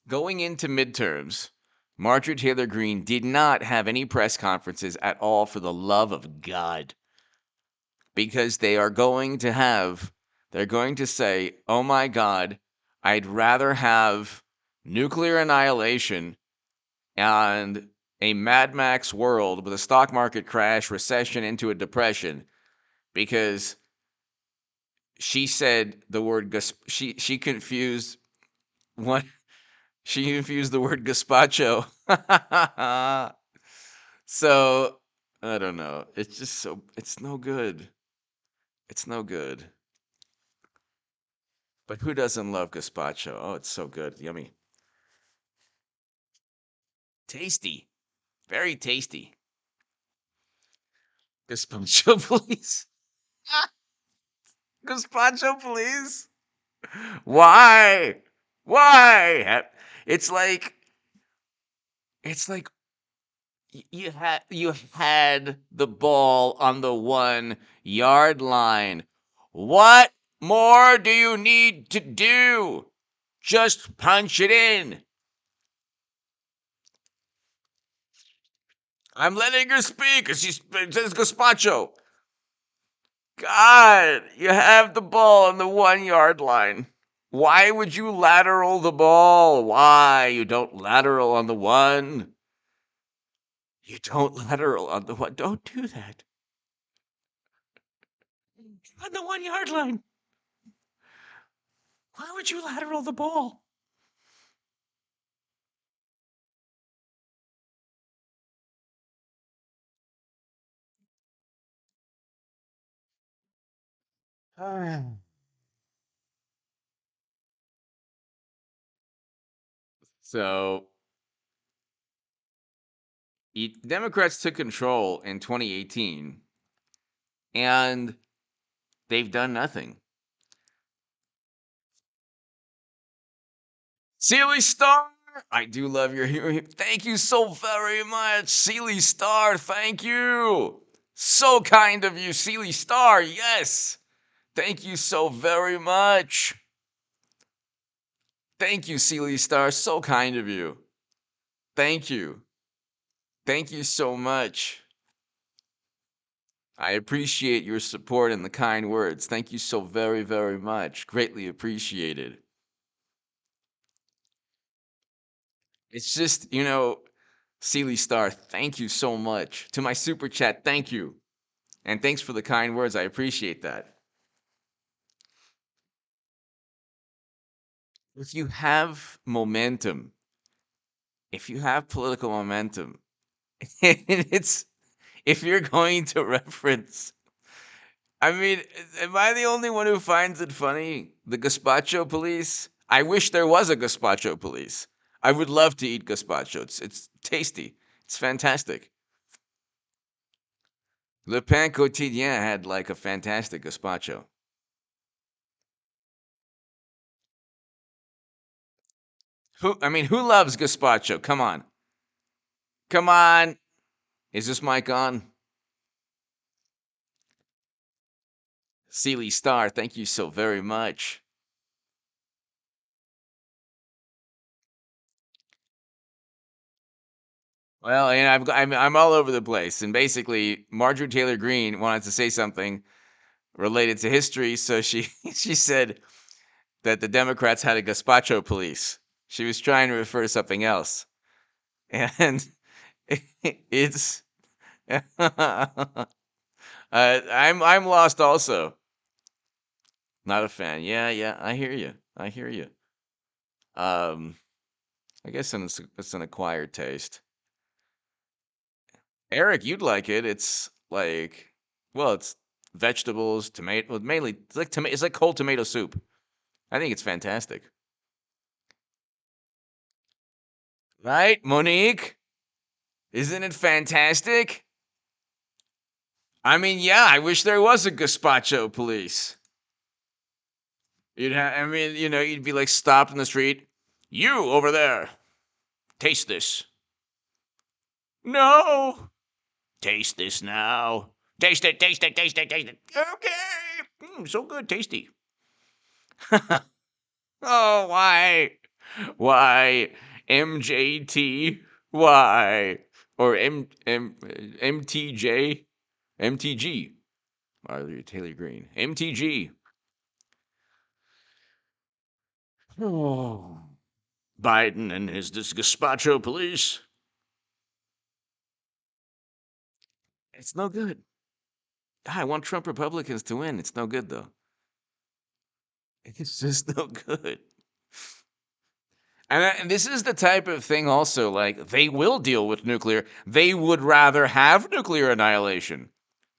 A: going into midterms, Marjorie Taylor Greene did not have any press conferences at all for the love of God. Because they're going to say, oh my God, I'd rather have nuclear annihilation and a Mad Max world with a stock market crash, recession into a depression, because she said the word she confused what she confused the word gazpacho. So I don't know. It's just it's no good. It's no good. But who doesn't love gazpacho? Oh, it's so good. Yummy. Tasty. Very tasty. Gazpacho, please. Gazpacho, please. Why? Why? It's like it's like you had the ball on the 1 yard line. What more do you need to do? Just punch it in. I'm letting her speak because she says gazpacho. God, you have the ball on the 1 yard line. Why would you lateral the ball? Why? You don't lateral on the 1. You don't lateral on the 1. Don't do that. On the 1 yard line. Why would you lateral the ball? So, Democrats took control in 2018 and they've done nothing. Sealy Star, I do love your humor. Thank you so very much. Sealy Star, thank you. So kind of you, Sealy Star. Yes. Thank you so very much. Thank you, Sealy Star. So kind of you. Thank you. Thank you so much. I appreciate your support and the kind words. Thank you so very, very much. Greatly appreciated. It's just, Sealy Star, thank you so much. To my super chat, thank you. And thanks for the kind words. I appreciate that. If you have momentum, if you have political momentum, it's if you're going to reference, I mean, am I the only one who finds it funny? The gazpacho police? I wish there was a gazpacho police. I would love to eat gazpacho. It's tasty. It's fantastic. Le Pain Quotidien had like a fantastic gazpacho. Who loves gazpacho? Come on. Come on. Is this mic on? Sealy Star, thank you so very much. Well, and I'm all over the place, and basically, Marjorie Taylor Greene wanted to say something related to history, so she she said that the Democrats had a gazpacho police. She was trying to refer to something else, and it's I'm lost also. Not a fan. Yeah, yeah, I hear you. I hear you. Um, I guess it's an acquired taste. Eric, you'd like it. It's like, well, it's vegetables, tomato, well, mainly it's like it's like cold tomato soup. I think it's fantastic. Right, Monique? Isn't it fantastic? I mean, yeah, I wish there was a gazpacho police. You'd be like stopped in the street. You over there, taste this. No, taste this now. Taste it, taste it, taste it, taste it. Okay, so good, tasty. Oh, why? Why? MJT? Why? Or MTJ? MTG? Marjorie Taylor Greene. MTG. Oh. Biden and his gazpacho police. It's no good. I want Trump Republicans to win. It's no good, though. It's just no good. And this is the type of thing also, like, they will deal with nuclear. They would rather have nuclear annihilation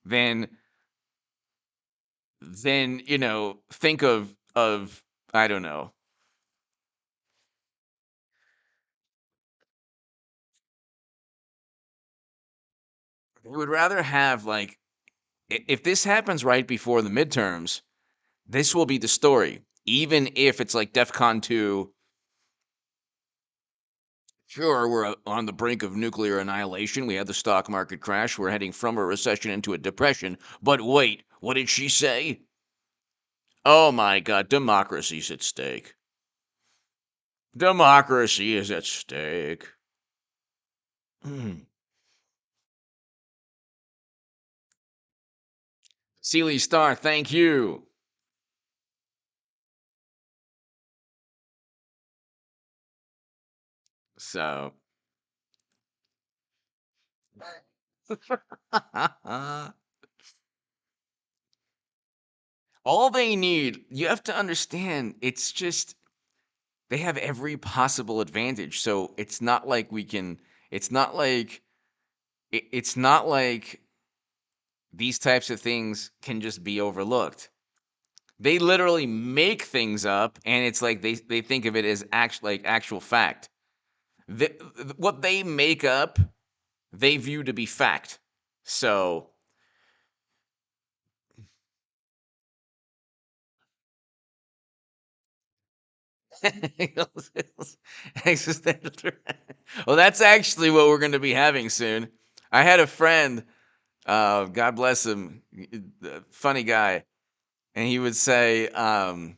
A: than think of I don't know. They would rather have like if this happens right before the midterms, this will be the story. Even if it's like DEFCON 2, sure, we're on the brink of nuclear annihilation. We had the stock market crash. We're heading from a recession into a depression. But wait, what did she say? Oh my God, democracy's at stake. Democracy is at stake. Sealy Star, thank you. So, all they need, you have to understand, it's just they have every possible advantage. So it's not like we can, it's not like, it's not like these types of things can just be overlooked. They literally make things up, and it's like they think of it as actual fact. The, what they make up, they view to be fact. So existential threat. Well, that's actually what we're going to be having soon. I had a friend, God bless him, funny guy, and he would say, "I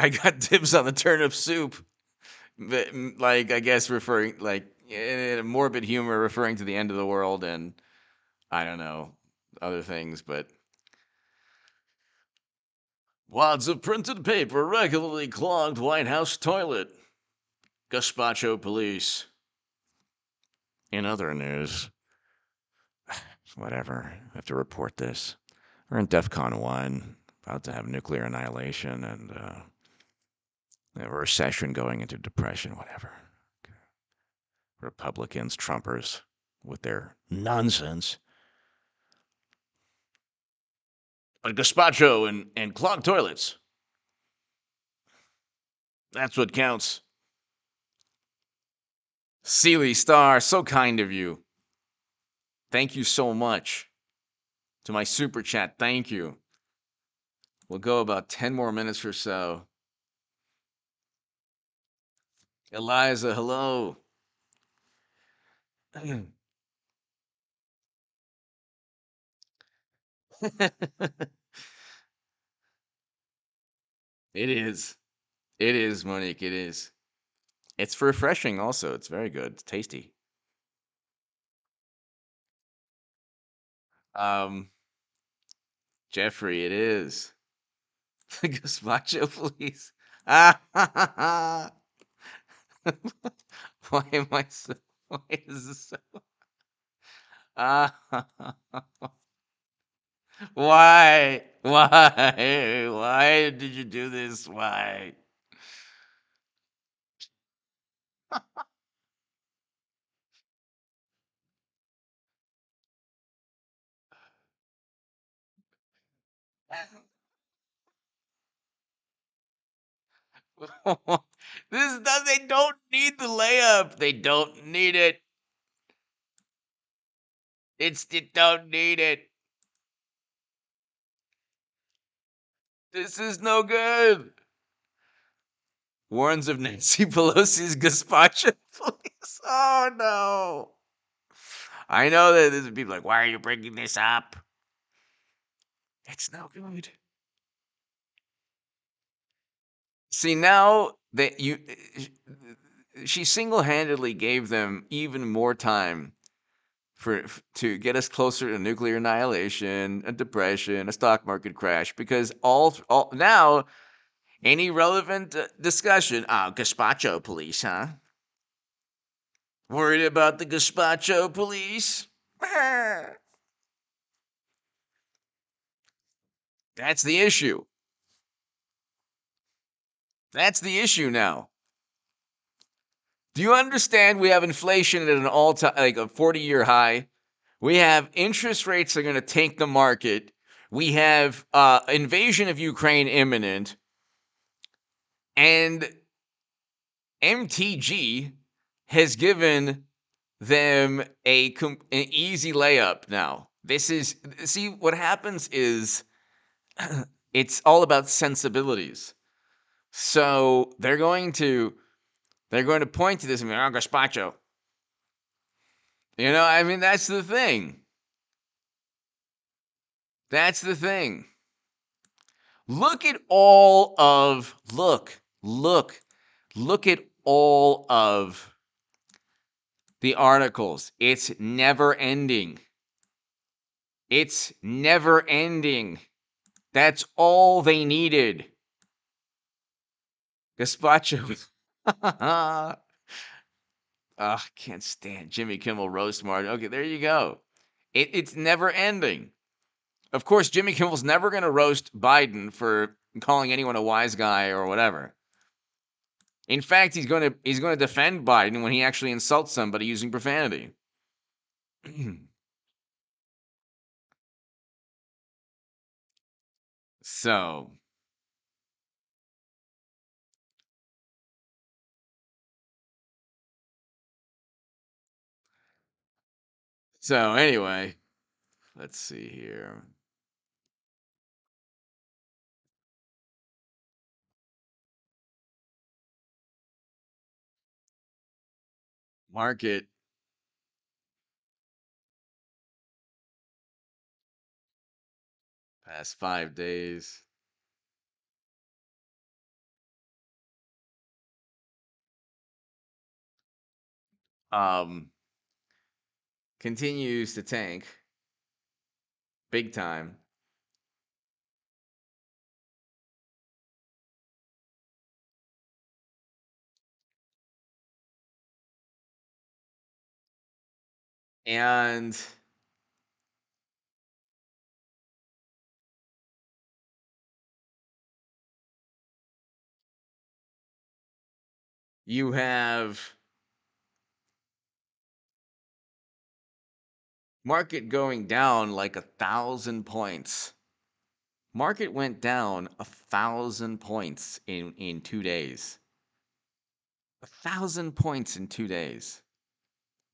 A: got dibs on the turnip soup," but, like I guess referring like in a morbid humor, referring to the end of the world and I don't know other things, but wads of printed paper regularly clogged White House toilet. Gazpacho police. In other news, whatever, I have to report this. We're in DEFCON 1, about to have nuclear annihilation and a recession going into depression, whatever. Republicans, Trumpers, with their nonsense. But gazpacho and clogged toilets. That's what counts. Sealy Star, so kind of you. Thank you so much. To my super chat, thank you. We'll go about 10 more minutes or so. Eliza, hello. It is. It is, Monique. It is. It's refreshing also. It's very good. It's tasty. Um, Jeffrey, it is. The gazpacho, please. Ah, why am I so? Why is this so? Ah, why? Why? Why did you do this? Why? This does. They don't need the layup. They don't need it. It don't need it. This is no good. Warns of Nancy Pelosi's gazpacho, please. Oh no. I know that there's people like, why are you bringing this up? It's no good. See, now that she single-handedly gave them even more time to get us closer to nuclear annihilation, a depression, a stock market crash, because all now any relevant discussion, gazpacho police, huh? Worried about the gazpacho police? That's the issue. That's the issue now. Do you understand we have inflation at an all-time, like a 40-year high? We have interest rates that are going to tank the market. We have invasion of Ukraine imminent. And MTG has given them an easy layup now. See, what happens is it's all about sensibilities. So they're going to point to this and be, oh, gazpacho. I mean, that's the thing. That's the thing. Look at all of look at all of the articles. It's never ending. It's never ending. That's all they needed. Gazpacho. I can't stand Jimmy Kimmel roast Martin. Okay, there you go. It's never ending. Of course, Jimmy Kimmel's never going to roast Biden for calling anyone a wise guy or whatever. In fact, he's going to defend Biden when he actually insults somebody using profanity. So anyway, let's see here. Market past 5 days. Um Continues to tank big time. And you have market going down like 1,000 points. Market went down 1,000 points in 2 days. 1,000 points in 2 days.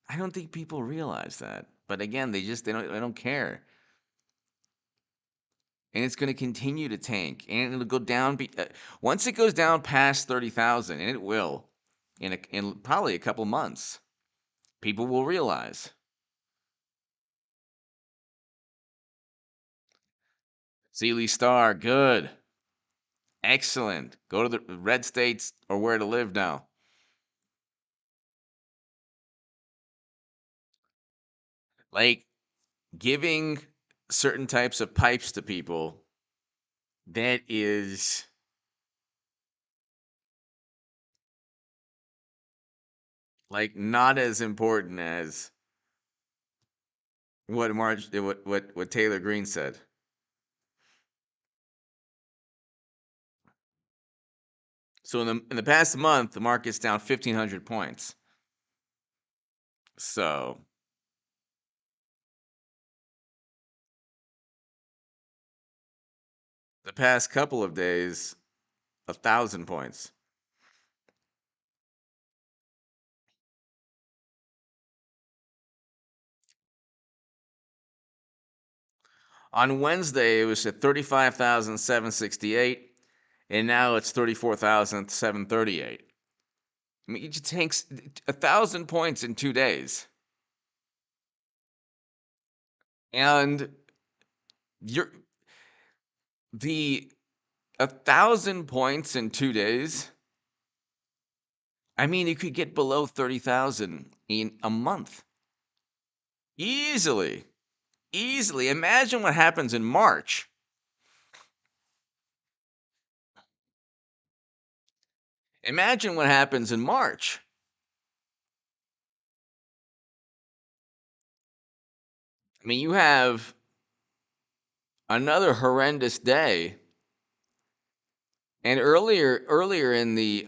A: I don't think people realize that. But again, they don't care. And it's going to continue to tank, and it'll go down. Once it goes down past 30,000, and it will, in probably a couple months, people will realize. Sealy Star, good, excellent. Go to the red states or where to live now. Like giving certain types of pipes to people, that is like not as important as what Taylor Green said. So in the past month, the market's down 1,500 points. So the past couple of days, 1,000 points. On Wednesday, it was at 35,768, and now it's 34,738. I mean, it just takes 1,000 points in 2 days, and you're the 1,000 points in 2 days. I mean, you could get below 30,000 in a month easily. Easily. Imagine what happens in March. Imagine what happens in March. I mean, you have another horrendous day. And earlier in the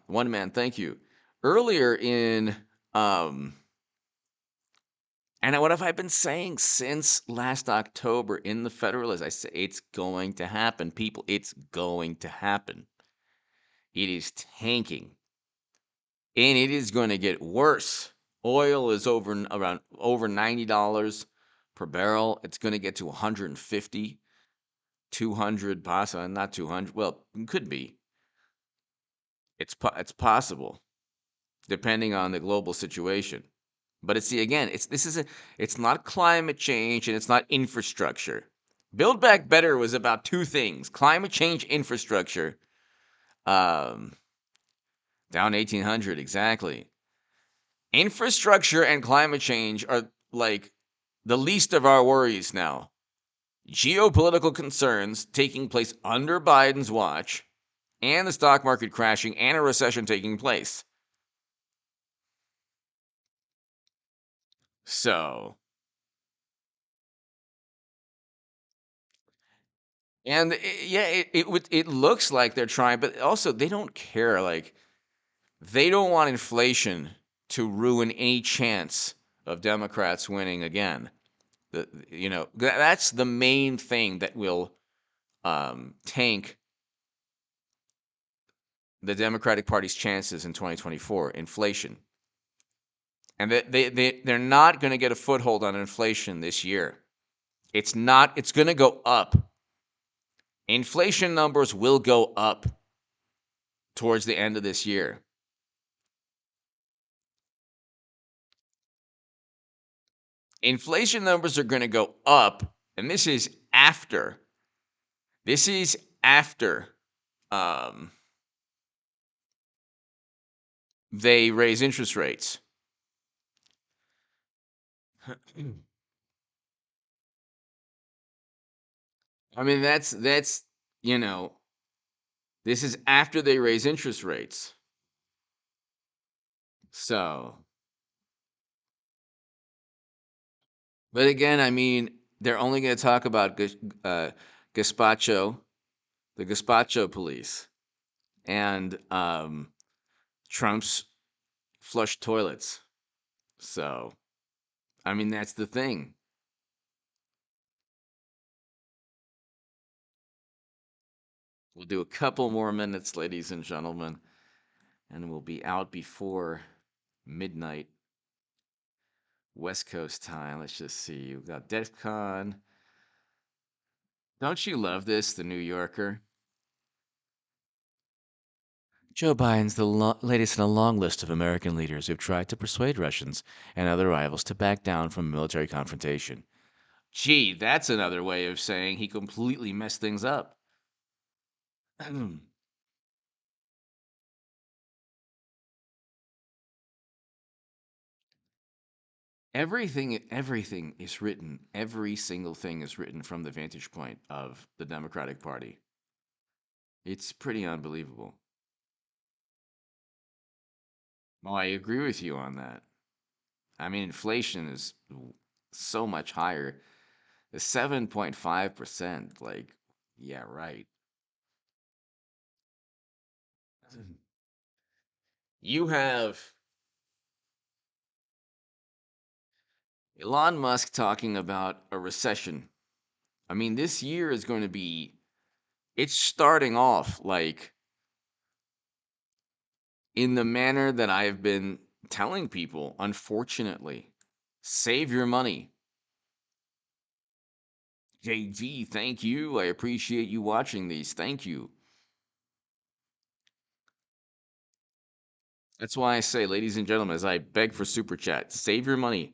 A: one man, thank you. Earlier in and what have I been saying since last October in the Federalist? I say it's going to happen, people. It's going to happen. It is tanking, and it is going to get worse. Oil is around over $90 per barrel. It's going to get to 150, 200, possibly not 200. Well, it could be. It's possible, depending on the global situation. But it's not climate change and it's not infrastructure. Build Back Better was about two things: climate change, infrastructure. Um, Down 1,800 exactly. Infrastructure and climate change are like the least of our worries now. Geopolitical concerns taking place under Biden's watch, and the stock market crashing, and a recession taking place. So, and it looks like they're trying, but also they don't care. Like, they don't want inflation to ruin any chance of Democrats winning again. That's the main thing that will tank the Democratic Party's chances in 2024: inflation. And they're not going to get a foothold on inflation this year. It's not. It's going to go up. Inflation numbers will go up towards the end of this year. Inflation numbers are going to go up, and this is after. This is after um, they raise interest rates. I mean, that's you know, this is after they raise interest rates. So, but again, I mean, they're only going to talk about gazpacho, the gazpacho police, and Trump's flush toilets. So, I mean, that's the thing. We'll do a couple more minutes, ladies and gentlemen, and we'll be out before midnight West Coast time. Let's just see. We've got DEF CON. Don't you love this, The New Yorker? Joe Biden's the latest in a long list of American leaders who've tried to persuade Russians and other rivals to back down from military confrontation. Gee, that's another way of saying he completely messed things up. Everything is written. Every single thing is written from the vantage point of the Democratic Party. It's pretty unbelievable. Oh, I agree with you on that. I mean, inflation is so much higher. The 7.5%, like, yeah, right. You have Elon Musk talking about a recession. I mean, this year is going to be, it's starting off like in the manner that I've been telling people, unfortunately. Save your money. JG, thank you. I appreciate you watching these. Thank you. That's why I say, ladies and gentlemen, as I beg for super chat, save your money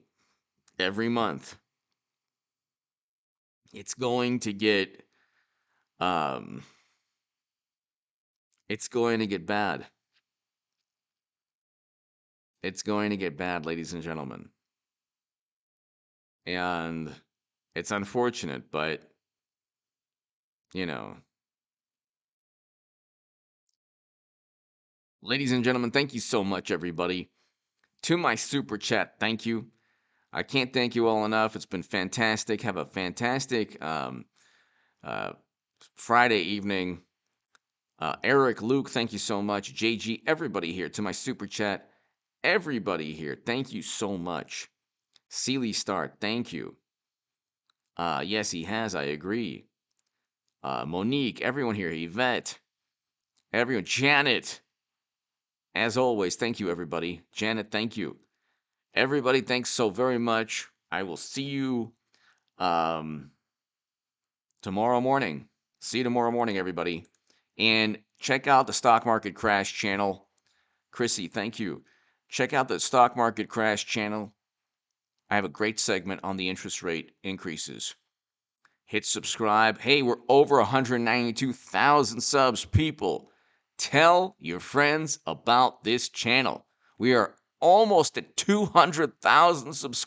A: every month. It's going to get um it's going to get bad. It's going to get bad, ladies and gentlemen. And it's unfortunate, but you know, ladies and gentlemen, thank you so much, everybody. To my super chat, thank you. I can't thank you all enough. It's been fantastic. Have a fantastic uh, Friday evening. Eric, Luke, thank you so much. JG, everybody here. To my super chat, everybody here. Thank you so much. Sealy Start, thank you. Yes, he has. I agree. Monique, everyone here. Yvette, everyone. Janet, as always, thank you, everybody. Janet, thank you. Everybody, thanks so very much. I will see you tomorrow morning. See you tomorrow morning, everybody. And check out the Stock Market Crash channel. Chrissy, thank you. Check out the Stock Market Crash channel. I have a great segment on the interest rate increases. Hit subscribe. Hey, we're over 192,000 subs, people. Tell your friends about this channel. We are almost at 200,000 subscribers.